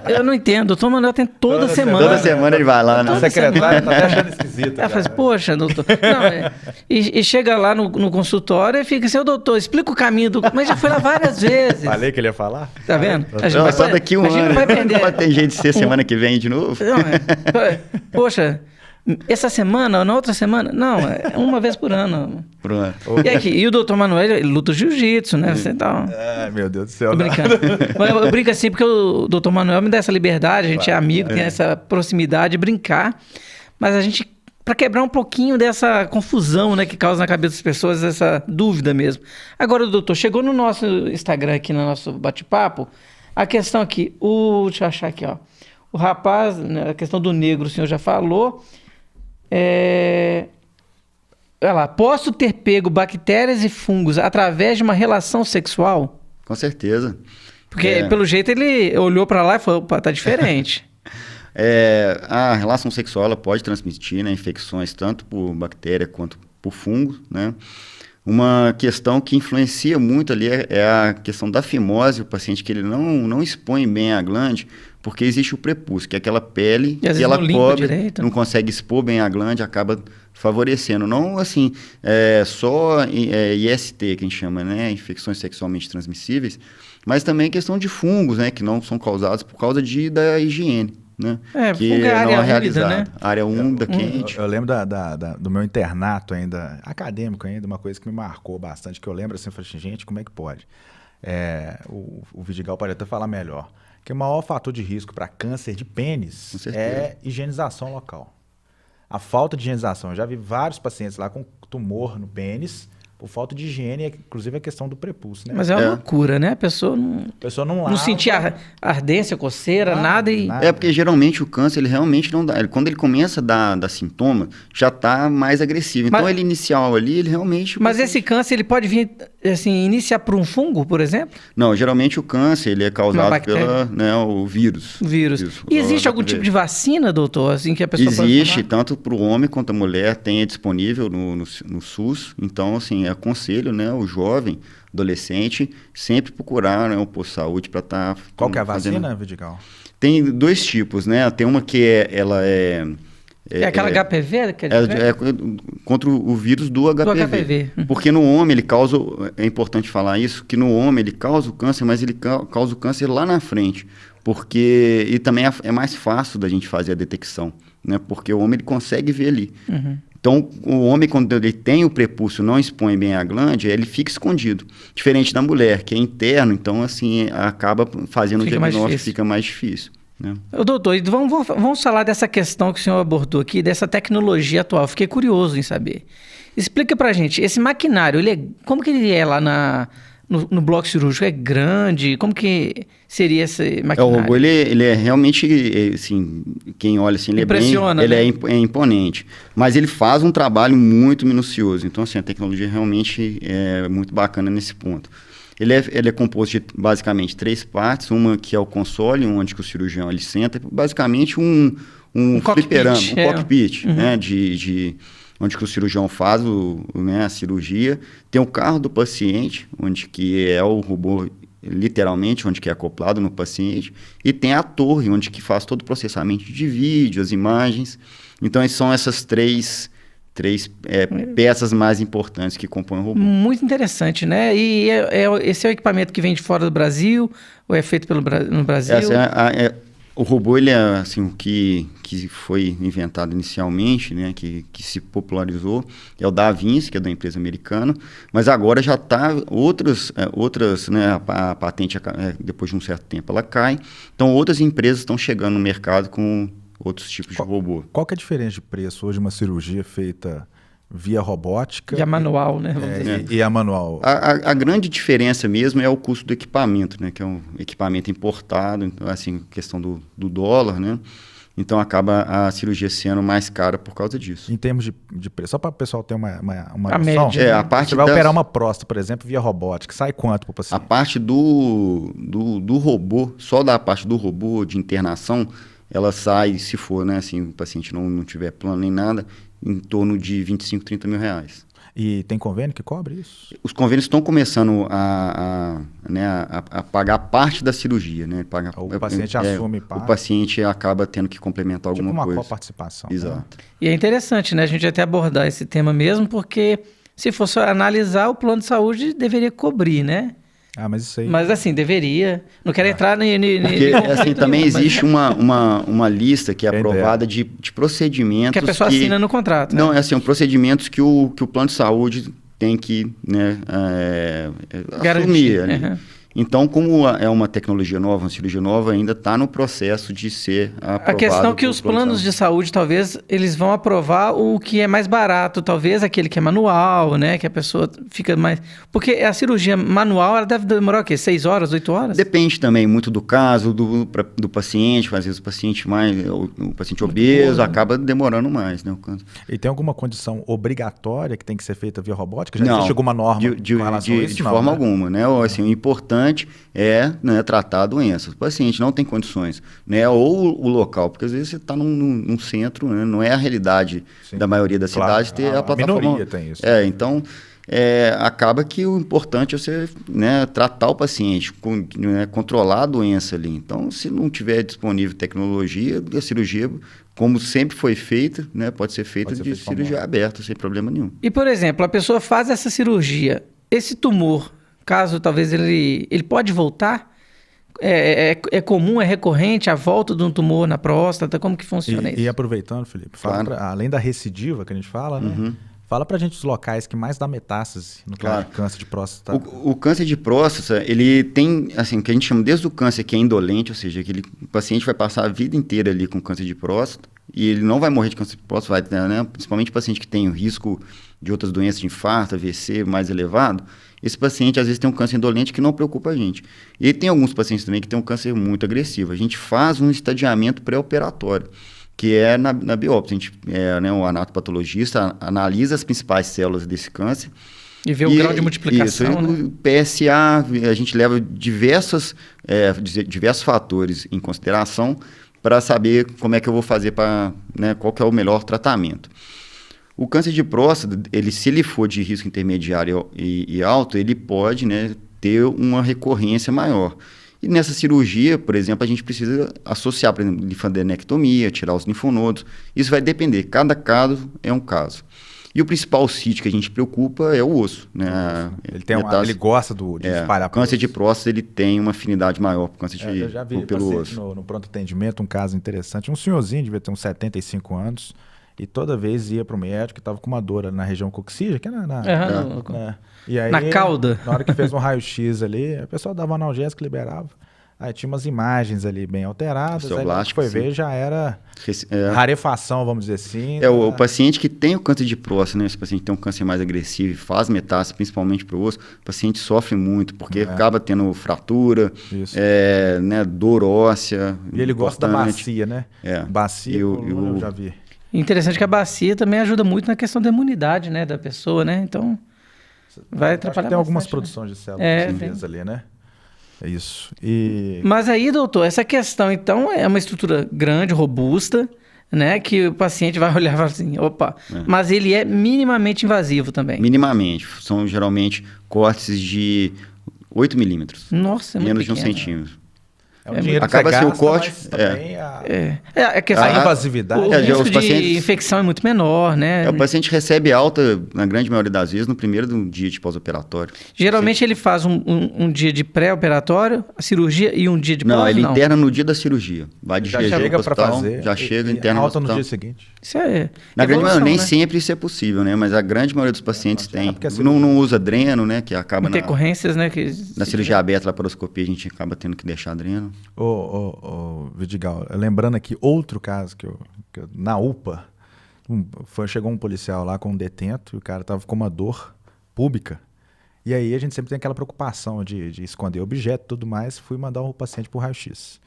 A: Eu não entendo, doutor Manuel tem toda semana.
C: Toda semana ele vai lá, né?
B: O secretário tá até achando esquisito.
A: Ela fala, poxa, doutor. Não, e chega lá no consultório e fica assim, doutor, explica o caminho do... Mas já foi lá várias vezes.
B: Falei que ele ia falar?
A: Tá vendo?
C: Só daqui um ano. Pode ter jeito de ser semana que vem de novo.
A: Não, poxa... Essa semana ou na outra semana? Não, é uma vez por ano. E o doutor Manuel, ele luta jiu-jitsu, né? Então,
B: meu Deus do céu.
A: Tô brincando. Eu brinco assim porque o doutor Manuel me dá essa liberdade, a gente é amigo, tem essa proximidade de brincar. Mas a gente, para quebrar um pouquinho dessa confusão, né, que causa na cabeça das pessoas, essa dúvida mesmo. Agora, doutor, chegou no nosso Instagram aqui, no nosso bate-papo, a questão aqui, deixa eu achar aqui, ó. O rapaz, né, a questão do negro, o senhor já falou... Olha lá, posso ter pego bactérias e fungos através de uma relação sexual?
C: Com certeza.
A: Porque, pelo jeito, ele olhou para lá e falou, opa, tá diferente.
C: A relação sexual ela pode transmitir, né, infecções tanto por bactéria quanto por fungo, né? Uma questão que influencia muito ali é a questão da fimose, o paciente que ele não expõe bem a glande, porque existe o prepúcio, que é aquela pele que ela cobre, não consegue expor bem a glande, acaba favorecendo. Não assim, só IST, que a gente chama, né, infecções sexualmente transmissíveis, mas também questão de fungos, né, que não são causados por causa da higiene. Né?
A: Que fungo é área úmida, né?
C: Área úmida, quente.
B: Eu lembro do meu internato ainda, acadêmico ainda, uma coisa que me marcou bastante, que eu lembro assim, eu falei assim, gente, como é que pode? O Vidigal pode até falar melhor, que o maior fator de risco para câncer de pênis é higienização local. A falta de higienização. Eu já vi vários pacientes lá com tumor no pênis, por falta de higiene, inclusive a questão do prepúcio, né?
A: Mas é uma loucura, né? A pessoa não lava. Não sentia ardência, coceira, nada.
C: Porque geralmente o câncer, ele realmente não dá. Quando ele começa a dar sintoma, já está mais agressivo. Então, ele inicial ali, ele realmente...
A: Mas esse câncer, ele pode vir, assim, iniciar por um fungo, por exemplo?
C: Não, geralmente o câncer, ele é causado pelo vírus.
A: E existe algum tipo de vacina, doutor? Assim, que a pessoa
C: existe, tanto para o homem quanto a mulher, tem disponível no SUS. Então, assim, aconselho, né, o jovem, adolescente, sempre procurar, né, o posto de saúde para estar...
B: Qual que é a vacina, Vidigal?
C: Tem dois tipos, né? Tem uma que ela é
A: aquela HPV?
C: Contra o vírus do HPV. Porque no homem ele causa... É importante falar isso, que no homem ele causa o câncer, mas ele causa o câncer lá na frente. E também é mais fácil da gente fazer a detecção, né? Porque o homem ele consegue ver ali. Uhum. Então, o homem, quando ele tem o prepúcio, não expõe bem a glande, ele fica escondido. Diferente da mulher, que é interno, então, assim, acaba fazendo o diagnóstico, fica mais difícil. Né?
A: Doutor, vamos falar dessa questão que o senhor abordou aqui, dessa tecnologia atual. Fiquei curioso em saber. Explica pra gente, esse maquinário, como que ele é lá no bloco cirúrgico é grande? Como que seria esse maquinário?
C: O robô, ele é realmente, assim, quem olha assim, ele
A: impressiona,
C: ele
A: né?
C: é imponente. Mas ele faz um trabalho muito minucioso. Então, assim, a tecnologia realmente é muito bacana nesse ponto. Ele é composto de, basicamente, 3 partes. Uma que é o console, onde que o cirurgião ele senta. Basicamente, um fliperama, cockpit, né? Onde que o cirurgião faz né, a cirurgia. Tem o carro do paciente, onde que é o robô, literalmente, onde que é acoplado no paciente. E tem a torre, onde que faz todo o processamento de vídeo, as imagens. Então, são essas três peças mais importantes que compõem o robô.
A: Muito interessante, né? E esse é o equipamento que vem de fora do Brasil ou é feito no Brasil?
C: O robô, ele é assim, o que foi inventado inicialmente, né, que se popularizou, é o Da Vinci, que é da empresa americana, mas agora já está outras, né, a patente, depois de um certo tempo, ela cai. Então, outras empresas estão chegando no mercado com outros tipos de robô.
B: Qual que é a diferença de preço hoje uma cirurgia feita via robótica?
A: E a manual, né?
B: E a manual.
C: A grande diferença mesmo é o custo do equipamento, né? Que é um equipamento importado, então, assim, questão do dólar, né? Então acaba a cirurgia sendo mais cara por causa disso.
B: Em termos de preço, só para o pessoal ter uma
A: a
B: noção.
A: média,
C: a parte
B: você vai operar uma próstata, por exemplo, via robótica, sai quanto para o paciente?
C: A parte do robô, só da parte do robô de internação, ela sai, se for, né, assim, o paciente não tiver plano nem nada, em torno de 25, 30 mil reais.
B: E tem convênio que cobre isso?
C: Os convênios estão começando a pagar parte da cirurgia, né?
B: O paciente assume parte.
C: O paciente acaba tendo que complementar
B: tipo
C: alguma coisa.
B: Uma coparticipação.
C: Exato.
B: Né?
A: E é interessante, né? A gente até abordar esse tema mesmo, porque se fosse analisar, o plano de saúde deveria cobrir, né?
B: Ah, mas isso aí...
A: Mas assim, deveria. Não quero entrar
C: Porque assim, também existe uma lista que é aprovada de procedimentos
A: que a pessoa assina no contrato.
C: Não,
A: né?
C: é assim, procedimentos que o plano de saúde tem que, né, assumir.
A: Uhum.
C: Então, como é uma tecnologia nova, uma cirurgia nova, ainda está no processo de ser aprovado.
A: A questão é que os planos de saúde, talvez, eles vão aprovar o que é mais barato, talvez aquele que é manual, né? Que a pessoa fica mais... Porque a cirurgia manual, ela deve demorar o quê? 6 horas, 8 horas?
C: Depende também muito do caso, do paciente. Às vezes o paciente obeso acaba demorando mais, né?
B: E tem alguma condição obrigatória que tem que ser feita via robótica? Já
C: não,
B: existe alguma norma com relação a isso?
C: De forma alguma, né? Assim, o importante é, né, tratar a doença. O paciente não tem condições, né? Ou o local, porque às vezes você está num centro, né? Não é a realidade da maioria das cidades ter a plataforma.
B: A minoria tem isso.
C: Então, acaba que o importante é você, né, tratar o paciente, controlar a doença ali. Então, se não tiver disponível tecnologia, a cirurgia, como sempre foi feita, né, pode ser feita de cirurgia aberta, sem problema nenhum.
A: E, por exemplo, a pessoa faz essa cirurgia, esse tumor, caso talvez ele pode voltar? É comum, é recorrente a volta de um tumor na próstata? Como que funciona isso?
B: E aproveitando, Felipe, além da recidiva que a gente fala, né? Fala pra gente os locais que mais dá metástase no câncer de próstata.
C: O câncer de próstata, ele tem, assim, o que a gente chama desde o câncer que é indolente, ou seja, o paciente vai passar a vida inteira ali com câncer de próstata e ele não vai morrer de câncer de próstata, né? Principalmente o paciente que tem o risco de outras doenças de infarto, AVC mais elevado. Esse paciente, às vezes, tem um câncer indolente que não preocupa a gente. E tem alguns pacientes também que têm um câncer muito agressivo. A gente faz um estadiamento pré-operatório, que é na biópsia. A gente, né, o anatopatologista analisa as principais células desse câncer.
A: E vê o grau de multiplicação,
C: isso,
A: né?
C: O PSA, a gente leva diversos fatores em consideração para saber como é que eu vou fazer, né, qual que é o melhor tratamento. O câncer de próstata, se ele for de risco intermediário e alto, ele pode, né, ter uma recorrência maior. E nessa cirurgia, por exemplo, a gente precisa associar, por exemplo, linfadenectomia, tirar os linfonodos. Isso vai depender, cada caso é um caso. E o principal sítio que a gente preocupa é o osso, né?
B: Ele gosta de espalhar.
C: O câncer de próstata, ele tem uma afinidade maior para o câncer
B: eu já vi
C: pelo osso.
B: No pronto atendimento, um caso interessante. Um senhorzinho, devia ter uns 75 anos, e toda vez ia para o médico que estava com uma dor na região coxígea, que é e aí,
A: na cauda.
B: Na hora que fez um raio-x ali, a pessoa dava analgésico e liberava. Aí tinha umas imagens ali bem alteradas, aí a gente foi ver, já era rarefação, vamos dizer assim.
C: O paciente que tem o câncer de próstata, né? Esse paciente tem um câncer mais agressivo e faz metástase, principalmente para o osso, o paciente sofre muito, porque acaba tendo fratura, né, dor óssea.
B: E ele gosta da bacia, né? Bacia, eu já vi.
A: Interessante que a bacia também ajuda muito na questão da imunidade, né, da pessoa, né? Então, vai atrapalhar bastante.
B: Tem algumas produções de células ali, né? É isso.
A: Mas aí, doutor, essa questão, então, é uma estrutura grande, robusta, né? Que o paciente vai olhar e falar assim, opa, mas ele é minimamente invasivo também.
C: Minimamente. São geralmente cortes de 8 milímetros.
A: Nossa, é muito
C: menos
A: pequeno.
C: de 1 centímetro.
B: É um dinheiro
C: acaba
B: que
C: ser o corte.
A: A questão
B: a invasividade.
A: O risco de infecção é muito menor, né?
C: O paciente recebe alta, na grande maioria das vezes, no primeiro dia de pós-operatório.
A: Geralmente ele faz um dia de pré-operatório, a cirurgia e um dia de pós?
C: Não, ele interna no dia da cirurgia. Vai de
B: já chega para fazer.
C: Já chega, interna
B: alta no dia seguinte.
A: Isso é
C: na grande maioria, nem
A: né?
C: sempre isso é possível, né? Mas a grande maioria dos pacientes tem. Não usa dreno, né? Que acaba
A: intercorrências, né?
C: Na cirurgia aberta, laparoscopia, a gente acaba tendo que deixar dreno.
B: Vidigal, lembrando aqui outro caso que eu na UPA, chegou um policial lá com um detento e o cara tava com uma dor pública. E aí a gente sempre tem aquela preocupação de esconder objeto e tudo mais. Fui mandar o paciente pro raio-x.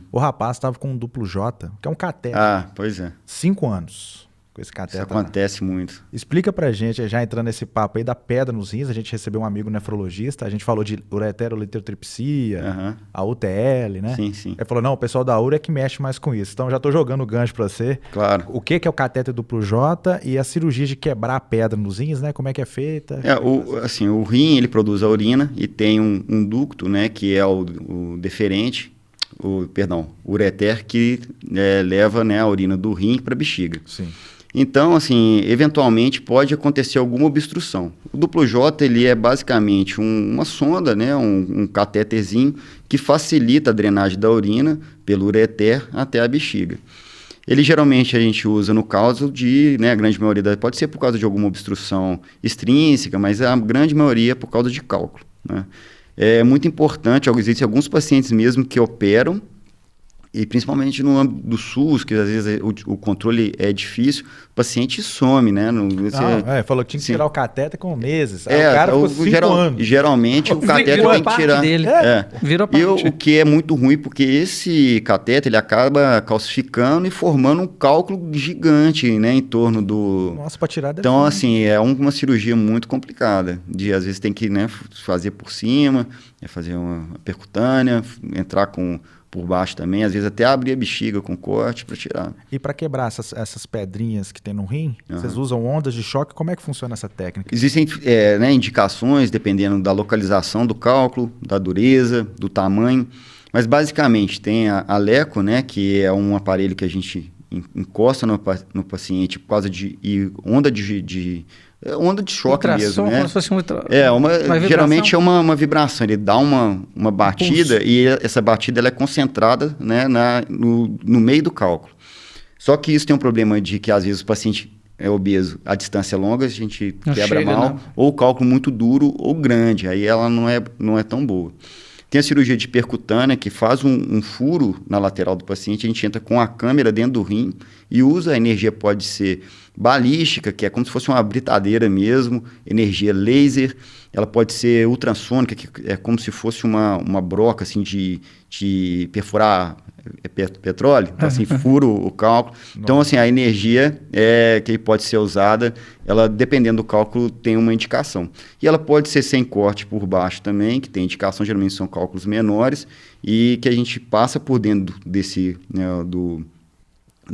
B: O rapaz estava com um duplo J, que é um catéter.
C: Pois é.
B: 5 anos. Com esse catéter.
C: Isso acontece muito.
B: Explica pra gente, já entrando nesse papo aí da pedra nos rins, a gente recebeu um amigo nefrologista, a gente falou de ureterolitotripsia, a UTL, né?
C: Sim.
B: Ele falou, não, o pessoal da URA é que mexe mais com isso. Então já tô jogando o gancho pra você.
C: Claro.
B: O que é o catéter duplo J e a cirurgia de quebrar a pedra nos rins, né? Como é que é feita?
C: O rim, ele produz a urina e tem um ducto, né? Que é o deferente, o ureter, que leva, né, a urina do rim para a bexiga.
B: Sim.
C: Então, assim, eventualmente pode acontecer alguma obstrução. O duplo J, ele é basicamente uma sonda, né, um catéterzinho que facilita a drenagem da urina pelo ureter até a bexiga. Ele geralmente a gente usa no caso de, né, a grande maioria, pode ser por causa de alguma obstrução extrínseca, mas a grande maioria é por causa de cálculo, né? É muito importante, existem alguns pacientes mesmo que operam, e principalmente no âmbito do SUS, que às vezes o controle é difícil, o paciente some, né?
B: Falou que tinha que tirar o catéter com meses. Aí o cara ficou 5 anos.
C: Geralmente o catéter tem que tirar.
A: Dele. Virou parte.
C: O que é muito ruim, porque esse catéter ele acaba calcificando e formando um cálculo gigante, né, em torno do...
B: Nossa, para tirar
C: Então, assim, é uma cirurgia muito complicada. Às vezes tem que, né, fazer por cima, fazer uma percutânea, entrar por baixo também, às vezes até abrir a bexiga com corte para tirar.
B: E para quebrar essas pedrinhas que tem no rim, vocês usam ondas de choque? Como é que funciona essa técnica?
C: Existem indicações, dependendo da localização do cálculo, da dureza, do tamanho, mas basicamente tem a LECO, né, que é um aparelho que a gente encosta no paciente por causa de onda de choque mesmo, né?
A: Como se fosse
C: geralmente é uma vibração. Ele dá uma batida e essa batida ela é concentrada, né, no meio do cálculo. Só que isso tem um problema de que às vezes o paciente é obeso, a distância longa, a gente quebra mal, ou o cálculo muito duro ou grande, aí ela não é tão boa. Tem a cirurgia de percutânea, que faz um furo na lateral do paciente, a gente entra com a câmera dentro do rim e usa a energia, pode ser balística, que é como se fosse uma britadeira mesmo, energia laser, ela pode ser ultrassônica, que é como se fosse uma broca assim, de perfurar petróleo, então, assim, fura o cálculo. Então, assim, a energia que pode ser usada, ela, dependendo do cálculo, tem uma indicação. E ela pode ser sem corte por baixo também, que tem indicação, geralmente são cálculos menores, e que a gente passa por dentro desse, né, do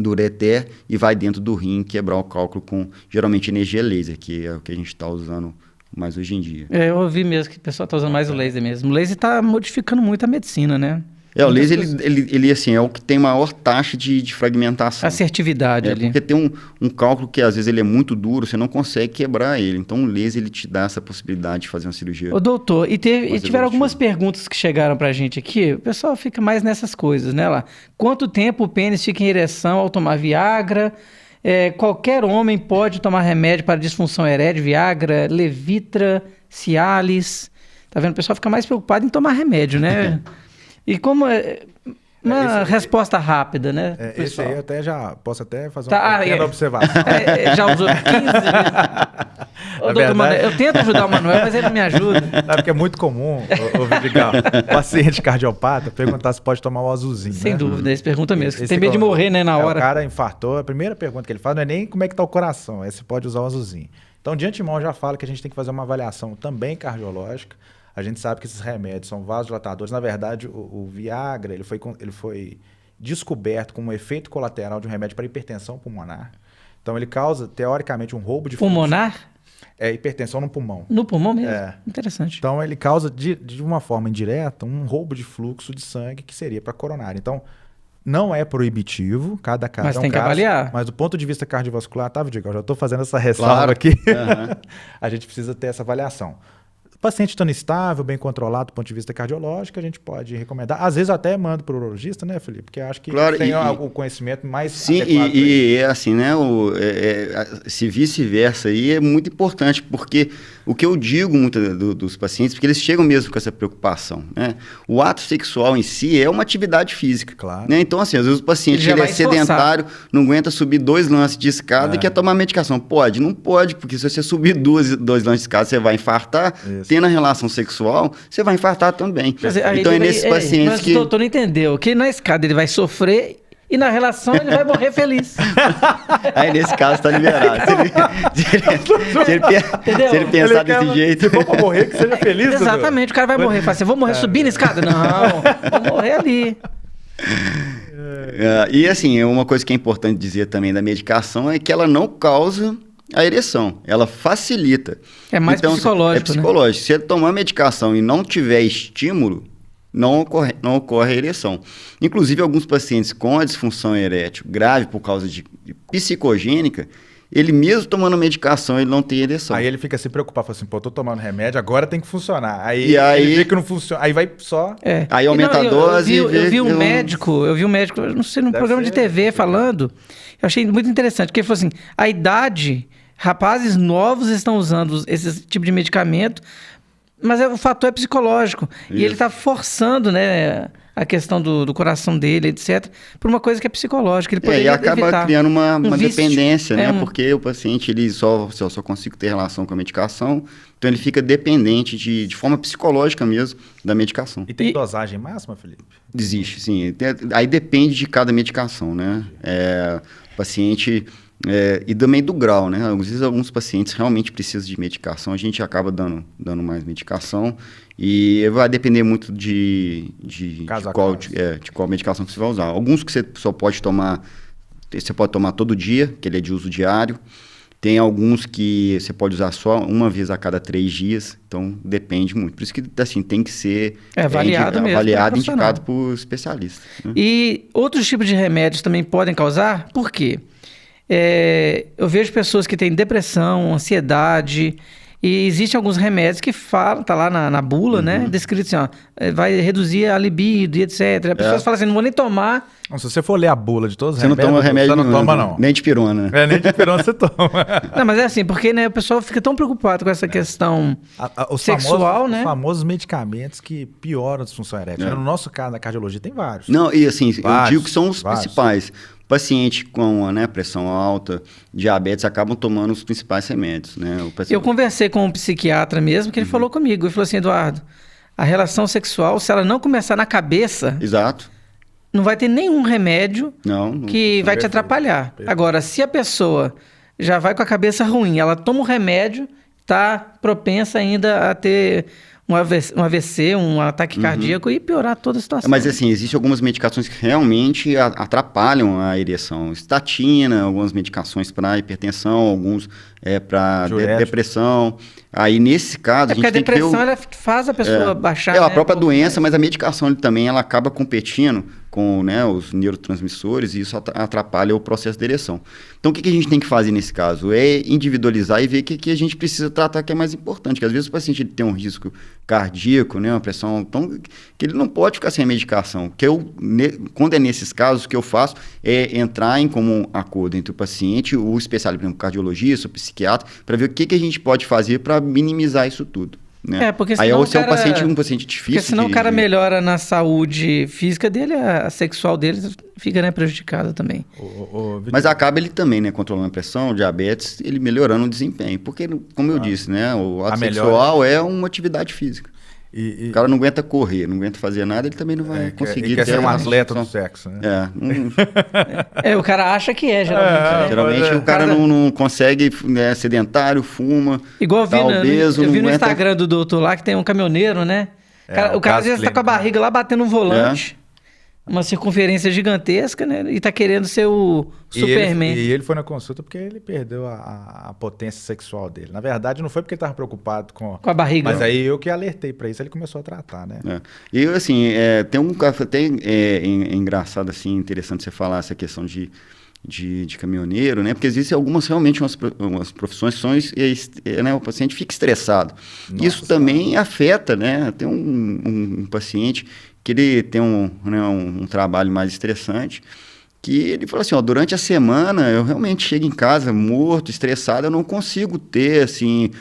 C: ureter e vai dentro do rim quebrar o cálculo com, geralmente, energia laser, que é o que a gente está usando mais hoje em dia.
A: Eu ouvi mesmo que o pessoal está usando mais o laser mesmo. O laser está modificando muito a medicina, né?
C: O laser, ele assim, é o que tem maior taxa de fragmentação.
A: Assertividade ali.
C: Porque tem um cálculo que às vezes ele é muito duro, você não consegue quebrar ele. Então o laser ele te dá essa possibilidade de fazer uma cirurgia.
A: Ô doutor, e tiveram algumas perguntas que chegaram pra gente aqui. O pessoal fica mais nessas coisas, né? Lá. Quanto tempo o pênis fica em ereção ao tomar Viagra? Qualquer homem pode tomar remédio para disfunção erétil, Viagra, Levitra, Cialis. Tá vendo? O pessoal fica mais preocupado em tomar remédio, né? E como uma resposta rápida, né?
B: Esse aí eu até posso até fazer
A: uma
B: pequena observação.
A: Já usou 15 vezes. Doutor Manuel, eu tento ajudar o Manuel, mas ele não me ajuda.
B: Não, porque é muito comum, ô Vidigal, o paciente cardiopata perguntar se pode tomar o azulzinho.
A: Sem dúvida, eles perguntam mesmo.
B: Esse
A: Tem medo de morrer, né, na hora.
B: O cara infartou, a primeira pergunta que ele faz não é nem como é que tá o coração, é se pode usar o azulzinho. Então, de antemão, já fala que a gente tem que fazer uma avaliação também cardiológica. A gente sabe que esses remédios são vasodilatadores. Na verdade, o Viagra ele foi descoberto como um efeito colateral de um remédio para hipertensão pulmonar. Então, ele causa, teoricamente, um roubo de
A: pulmonar?
B: Fluxo. É hipertensão no pulmão.
A: No pulmão mesmo? Interessante.
B: Então, ele causa, de uma forma indireta, um roubo de fluxo de sangue que seria para coronária. Então, não é proibitivo, cada caso
A: mas
B: é um
A: tem que
B: caso,
A: avaliar.
B: Mas do ponto de vista cardiovascular, tá, Vidigal? Já estou fazendo essa ressalva aqui. A gente precisa ter essa avaliação. O paciente estando estável, bem controlado do ponto de vista cardiológico, a gente pode recomendar. Às vezes eu até mando para o urologista, né, Felipe? Porque eu acho que tem o conhecimento mais
C: sim, adequado. E é assim, né? Esse vice-versa aí é muito importante, porque o que eu digo muito dos pacientes, porque eles chegam mesmo com essa preocupação, né? O ato sexual em si é uma atividade física.
B: Claro.
C: Né? Então, assim, às vezes o paciente ele é sedentário, não aguenta subir 2 lances de escada e quer tomar medicação. Pode? Não pode, porque se você subir 2 lances de escada, você vai infartar. Isso. Tendo a relação sexual, você vai infartar também. Então, é nesses pacientes
A: mas
C: que...
A: o doutor não entendeu que na escada ele vai sofrer e na relação ele vai morrer feliz.
C: Aí, nesse caso, está liberado. Se ele pensar desse jeito...
B: Se for para morrer, que seja feliz.
A: Exatamente, o cara vai morrer. Fala assim, vou morrer subindo a escada? Não, vou morrer ali.
C: E assim, uma coisa que é importante dizer também da medicação é que ela não causa a ereção, ela facilita.
A: É mais psicológico,
C: É psicológico. Né? Se ele tomar medicação e não tiver estímulo, não ocorre a ereção. Inclusive, alguns pacientes com a disfunção erétil grave por causa de psicogênica, ele mesmo tomando medicação, ele não tem ereção.
B: Aí ele fica se preocupado, fala assim, pô, eu tô tomando remédio, agora tem que funcionar. Aí ele vê que não funciona, aí vai só...
C: Aí aumenta a dose.
A: Eu vi um médico, eu não sei, num programa de TV falando, eu achei muito interessante, porque ele falou assim, a idade, rapazes novos estão usando esse tipo de medicamento, mas o fator é psicológico. Isso. E ele está forçando, né, a questão do coração dele, etc., por uma coisa que é psicológica. Ele poderia
C: e acaba
A: evitar
C: criando uma dependência, né? Porque o paciente ele só consigo ter relação com a medicação, então ele fica dependente de forma psicológica mesmo da medicação.
B: E tem dosagem máxima, Felipe?
C: Existe, sim. Aí depende de cada medicação, né? O paciente... e também do grau, né? Às vezes alguns pacientes realmente precisam de medicação, a gente acaba dando mais medicação e vai depender muito de qual medicação que você vai usar. Alguns que você só pode tomar, você pode tomar todo dia, que ele é de uso diário. Tem alguns que você pode usar só uma vez a cada 3 dias, então depende muito. Por isso que assim, tem que ser
A: avaliado
C: e indicado por especialista. Né?
A: E outros tipos de remédios também podem causar? Por quê? Eu vejo pessoas que têm depressão, ansiedade, e existem alguns remédios que falam, tá lá na bula, né? Descrito assim, ó, vai reduzir a libido e etc. As pessoas falam assim, não vou nem tomar.
B: Não, se você for ler a bula de todos os
C: remédios, você não toma remédio,
B: você não toma, não.
C: Nem de pirona.
B: Nem de pirona você toma.
A: Não, mas é assim, porque né, o pessoal fica tão preocupado com essa questão sexual, né?
B: Os famosos medicamentos que pioram a disfunção erétil. No nosso caso, na cardiologia, tem vários.
C: Não, e assim, eu digo que são os principais. Paciente com pressão alta, diabetes, acabam tomando os principais remédios. Né?
A: Eu conversei com um psiquiatra mesmo, que ele falou comigo. Ele falou assim, Eduardo, a relação sexual, se ela não começar na cabeça...
C: Exato.
A: Não vai ter nenhum remédio que vai te atrapalhar. Perfeito. Agora, se a pessoa já vai com a cabeça ruim, ela toma um remédio, está propensa ainda a ter... um AVC, um ataque cardíaco e piorar toda a situação.
C: Mas assim, existem algumas medicações que realmente atrapalham a ereção. Estatina, algumas medicações para hipertensão, alguns para depressão. Aí, nesse caso, a gente tem que ver...
A: Porque a depressão, ela faz a pessoa baixar...
C: a própria doença, mas a medicação também, ela acaba competindo com os neurotransmissores e isso atrapalha o processo de ereção. Então, o que a gente tem que fazer nesse caso? É individualizar e ver o que a gente precisa tratar que é mais importante. Porque às vezes o paciente ele tem um risco cardíaco, né, uma pressão tão... que ele não pode ficar sem a medicação. Quando é nesses casos, o que eu faço é entrar em comum acordo entre o paciente, o especialista, por exemplo, cardiologista, o psiquiatra, para ver o que a gente pode fazer para minimizar isso tudo. né?
A: Porque
C: Aí
A: senão
C: você é
A: o cara-
C: um paciente difícil.
A: Porque senão o cara melhora na saúde física dele, a sexual dele fica, né, prejudicada também.
C: Mas acaba ele também, né, controlando a pressão, diabetes, ele melhorando o desempenho. Porque, como eu disse, né, o ato sexual é uma atividade física. O cara não aguenta correr, não aguenta fazer nada, ele também não vai conseguir.
B: Ele quer ser um atleta do sexo, né?
A: O cara acha que geralmente. Né?
C: Geralmente o cara não consegue, né, sedentário, fuma,
A: Igual
C: tá obeso,
A: eu vi no
C: aguenta...
A: Instagram do doutor lá que tem um caminhoneiro, né? O cara às vezes tá com a barriga lá batendo um volante. Uma circunferência gigantesca, né? E tá querendo ser o Superman.
B: E ele foi na consulta porque ele perdeu a potência sexual dele. Na verdade, não foi porque ele tava preocupado com
A: a barriga.
B: Mas aí eu que alertei pra isso, ele começou a tratar, né?
C: E assim, é engraçado, assim, interessante você falar essa questão de caminhoneiro, né? Porque existem realmente umas profissões que são, né, o paciente fica estressado. Nossa, isso também afeta, né? Tem um paciente que ele tem um trabalho mais estressante, que ele falou assim, durante a semana eu realmente chego em casa morto, estressado, eu não consigo ter, assim,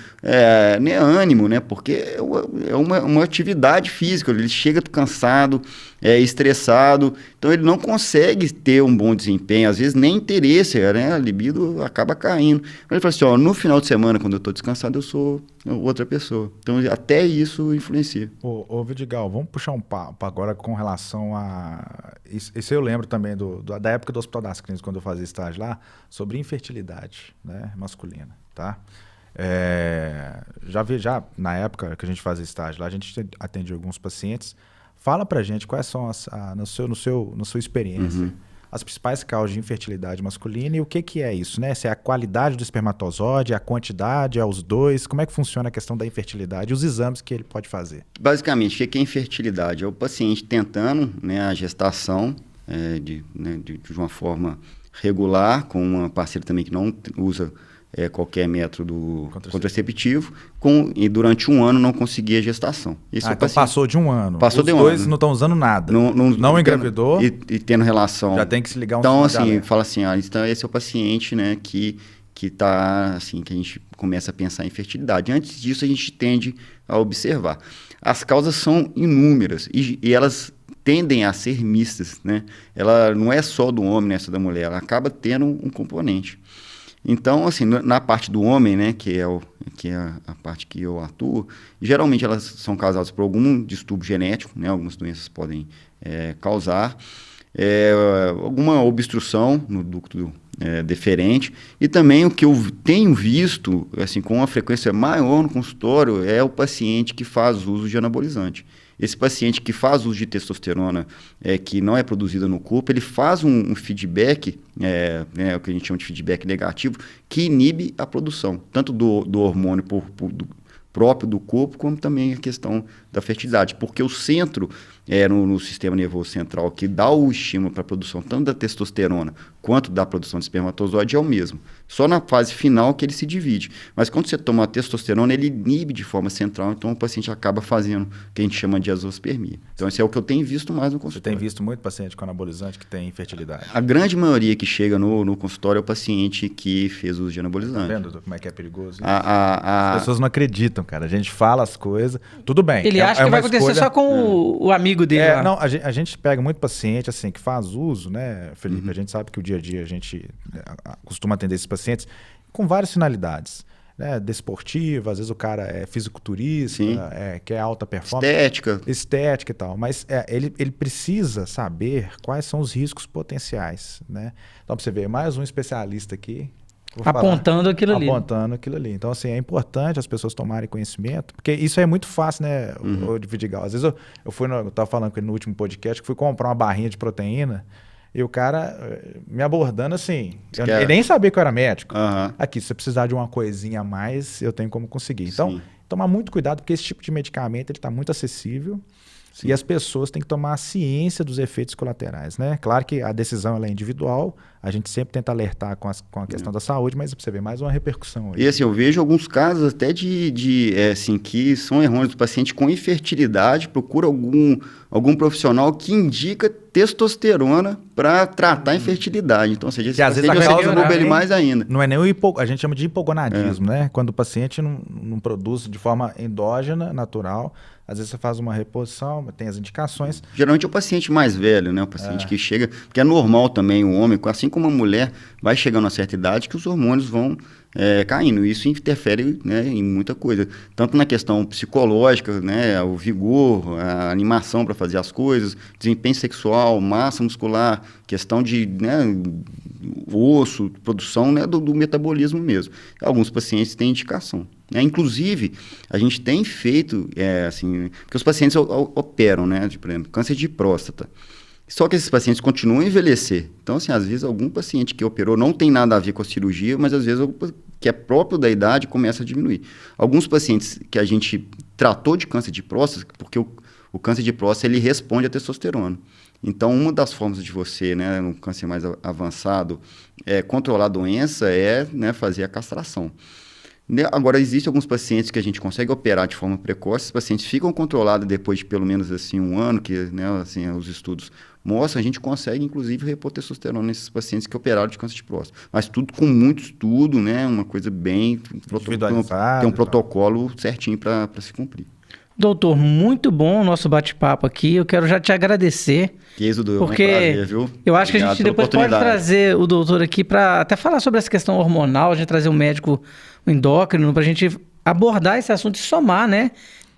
C: nem ânimo, né? Porque é uma atividade física, ele chega cansado, estressado, então ele não consegue ter um bom desempenho, às vezes nem interesse, né? A libido acaba caindo. Ele falou assim, no final de semana, quando eu estou descansado, eu sou outra pessoa. Então até isso influencia.
B: Ô Vidigal, vamos puxar um papo agora com relação a... Isso eu lembro também da época do Hospital das Clínicas, quando eu fazia estágio lá, sobre infertilidade, né, masculina, tá? Já na época que a gente fazia estágio lá, a gente atendia alguns pacientes. Fala pra gente quais são, na sua experiência, as principais causas de infertilidade masculina e o que é isso, né? Se é a qualidade do espermatozoide, a quantidade, é os dois, como é que funciona a questão da infertilidade e os exames que ele pode fazer?
C: Basicamente, o que é infertilidade? É o paciente tentando, né, a gestação de uma forma regular, com uma parceira também que não usa qualquer método contraceptivo, e durante um ano não conseguia a gestação.
B: Então passou de um ano.
C: Passou de um
B: dois
C: ano.
B: Não estão usando nada. Não engravidou.
C: E tendo relação.
B: Já tem que se ligar um
C: Então, assim, fala assim, então esse é o paciente, né, que tá, assim, que a gente começa a pensar em fertilidade. Antes disso, a gente tende a observar. As causas são inúmeras e elas tendem a ser mistas, né? Ela não é só do homem, né, só da mulher, ela acaba tendo um componente. Então, assim, na parte do homem, né, que é a parte que eu atuo, geralmente elas são causadas por algum distúrbio genético, né, algumas doenças podem causar, alguma obstrução no ducto deferente, e também o que eu tenho visto, assim, com uma frequência maior no consultório, é o paciente que faz uso de anabolizante. Esse paciente que faz uso de testosterona que não é produzida no corpo, ele faz um feedback, o que a gente chama de feedback negativo, que inibe a produção, tanto do hormônio próprio do corpo, como também a questão da fertilidade. Porque o centro, no sistema nervoso central, que dá o estímulo para a produção tanto da testosterona quanto da produção de espermatozoide, é o mesmo. Só na fase final que ele se divide. Mas quando você toma a testosterona, ele inibe de forma central, então o paciente acaba fazendo o que a gente chama de azoospermia. Então esse é o que eu tenho visto mais no consultório.
B: Você tem visto muito paciente com anabolizante que tem infertilidade?
C: A grande maioria que chega no consultório é o paciente que fez uso de anabolizante.
B: Tá vendo como é que é perigoso? As pessoas não acreditam, cara. A gente fala as coisas, tudo bem.
A: Ele acha que vai acontecer só com o amigo dele lá.
B: Não, a gente pega muito paciente assim, que faz uso, né, Felipe? A gente sabe que o dia a dia a gente costuma atender esses pacientes com várias finalidades. Né, desportiva, às vezes o cara é fisiculturista, quer alta performance. Estética e tal. Mas ele precisa saber quais são os riscos potenciais. Né? Então, pra você ver, mais um especialista aqui.
A: Apontando aquilo ali.
B: Então, assim, é importante as pessoas tomarem conhecimento, porque isso é muito fácil, né, o Vidigal. Às vezes eu estava falando com ele no último podcast, que fui comprar uma barrinha de proteína, e o cara me abordando assim, ele nem sabia que eu era médico. Aqui, se você precisar de uma coisinha a mais, eu tenho como conseguir. Então, tomar muito cuidado, porque esse tipo de medicamento está muito acessível.
C: Sim.
B: E as pessoas têm que tomar ciência dos efeitos colaterais, né? Claro que a decisão ela é individual, a gente sempre tenta alertar com a questão da saúde, mas você vê mais uma repercussão aí.
C: E assim, eu vejo alguns casos até assim, que são errôneos. O paciente com infertilidade procura algum profissional que indica testosterona para tratar a infertilidade. Então, ou seja, esse
B: às vezes
C: paciente
B: a causa
C: desenvolve ele mais ainda.
B: Não é nem a gente chama de hipogonadismo, né? Quando o paciente não produz de forma endógena, natural, às vezes você faz uma reposição, tem as indicações.
C: Geralmente é o paciente mais velho, né? O paciente que chega... Porque é normal também o homem, assim como a mulher, vai chegando a certa idade que os hormônios vão caindo. Isso interfere, né, em muita coisa. Tanto na questão psicológica, né? O vigor, a animação para fazer as coisas, desempenho sexual, massa muscular, questão de, né, osso, produção, né, do metabolismo mesmo. Alguns pacientes têm indicação. Inclusive, a gente tem feito, assim, porque os pacientes operam, né, por exemplo, câncer de próstata. Só que esses pacientes continuam a envelhecer. Então, assim, às vezes algum paciente que operou não tem nada a ver com a cirurgia, mas às vezes que é próprio da idade começa a diminuir. Alguns pacientes que a gente tratou de câncer de próstata, porque o câncer de próstata ele responde a testosterona. Então, uma das formas de você, né, no câncer mais avançado, controlar a doença né, fazer a castração. Agora, existem alguns pacientes que a gente consegue operar de forma precoce, os pacientes ficam controlados depois de pelo menos assim, 1 ano, que, né, assim, os estudos mostram, a gente consegue inclusive repor testosterona nesses pacientes que operaram de câncer de próstata. Mas tudo com muito estudo, né, uma coisa bem... Tem um protocolo certinho para se cumprir.
A: Doutor, muito bom o nosso bate-papo aqui. Eu quero já te agradecer. Porque
C: prazer, viu?
A: Eu acho que a gente depois pode trazer o doutor aqui para até falar sobre essa questão hormonal, a gente trazer um médico endócrino para a gente abordar esse assunto e somar, né?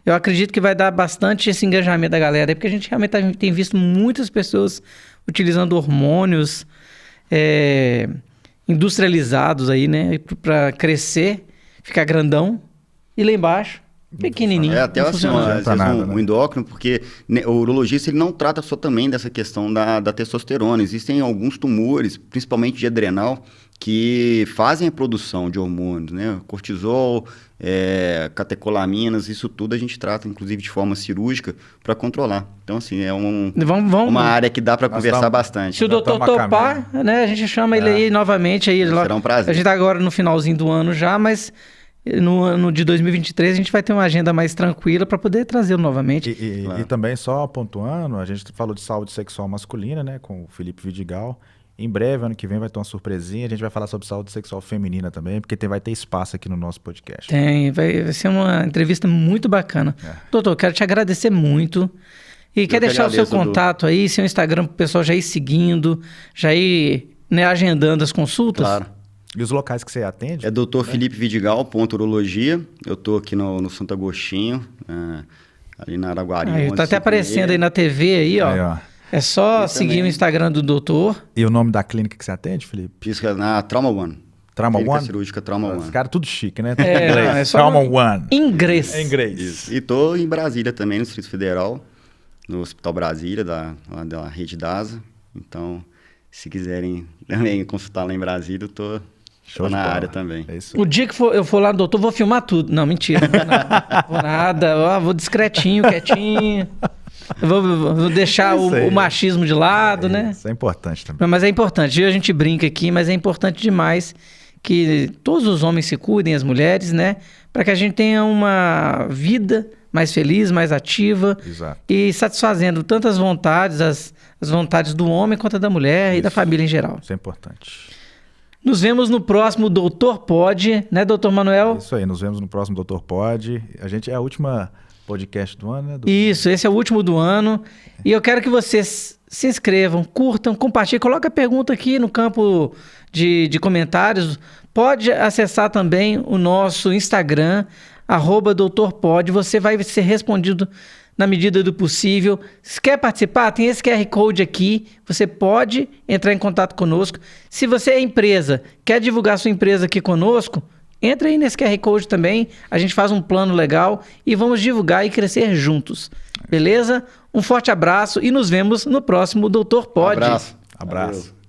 A: Eu acredito que vai dar bastante esse engajamento da galera, porque a gente realmente tem visto muitas pessoas utilizando hormônios industrializados aí, né? Para crescer, ficar grandão e lá embaixo pequenininho.
C: Até assim, às vezes o endócrino, porque o urologista ele não trata só também dessa questão da testosterona. Existem alguns tumores, principalmente de adrenal, que fazem a produção de hormônios, né? Cortisol, catecolaminas, isso tudo a gente trata, inclusive, de forma cirúrgica para controlar. Então, assim, é uma área que dá para conversar bastante.
A: Se o doutor topar, né, a gente chama ele aí novamente. Aí,
C: será um prazer.
A: A gente está agora no finalzinho do ano já, mas... No ano de 2023 a gente vai ter uma agenda mais tranquila para poder trazê-lo novamente.
B: E também só pontuando, a gente falou de saúde sexual masculina, né, com o Felipe Vidigal. Em breve, ano que vem, vai ter uma surpresinha. A gente vai falar sobre saúde sexual feminina também, porque vai ter espaço aqui no nosso podcast.
A: Vai ser uma entrevista muito bacana. Doutor, quero te agradecer muito. E quer deixar o seu contato aí, seu Instagram para o pessoal já ir seguindo, já ir, né, agendando as consultas?
C: Claro.
B: E os locais que você atende?
C: É Dr. Felipe Vidigal, urologia. Eu estou aqui no Santo Agostinho, ali na Araguari.
A: Está até aparecendo aí na TV, aí, ó.
B: Aí, ó.
A: É só seguir o Instagram do doutor.
B: E o nome da clínica que você atende, Felipe?
C: Isso é na Trauma One.
B: Trauma
C: Clínica
B: One?
C: cirúrgica Trauma One.
B: Os caras tudo chique, né?
A: É só
B: Trauma One.
A: Inglês.
B: É inglês.
C: Isso. E estou em Brasília também, no Distrito Federal, no Hospital Brasília, da Rede DASA. Então, se quiserem também consultar lá em Brasília, eu estou... Show na área também.
B: É isso.
A: O dia que eu for lá no doutor, vou filmar tudo. Não, mentira. Não vou nada. Vou discretinho, quietinho. Vou deixar o machismo de lado, né?
B: Isso é importante também.
A: Mas é importante. A gente brinca aqui, mas é importante demais que todos os homens se cuidem, as mulheres, né? Para que a gente tenha uma vida mais feliz, mais ativa.
B: Exato.
A: E satisfazendo tanto as vontades, as vontades do homem quanto da mulher e da família em geral.
B: Isso é importante.
A: Nos vemos no próximo Doutor Pod, né, doutor Manuel?
B: Isso aí, nos vemos no próximo Doutor Pod. A gente é a última podcast do ano, né?
A: Isso, esse é o último do ano. E eu quero que vocês se inscrevam, curtam, compartilhem. Coloca a pergunta aqui no campo de comentários. Pode acessar também o nosso Instagram, @doutorpod. Você vai ser respondido na medida do possível. Se quer participar, tem esse QR Code aqui. Você pode entrar em contato conosco. Se você é empresa, quer divulgar sua empresa aqui conosco, entra aí nesse QR Code também. A gente faz um plano legal e vamos divulgar e crescer juntos. Beleza? Um forte abraço e nos vemos no próximo Doutor Pod.
C: Abraço.
B: Abraço.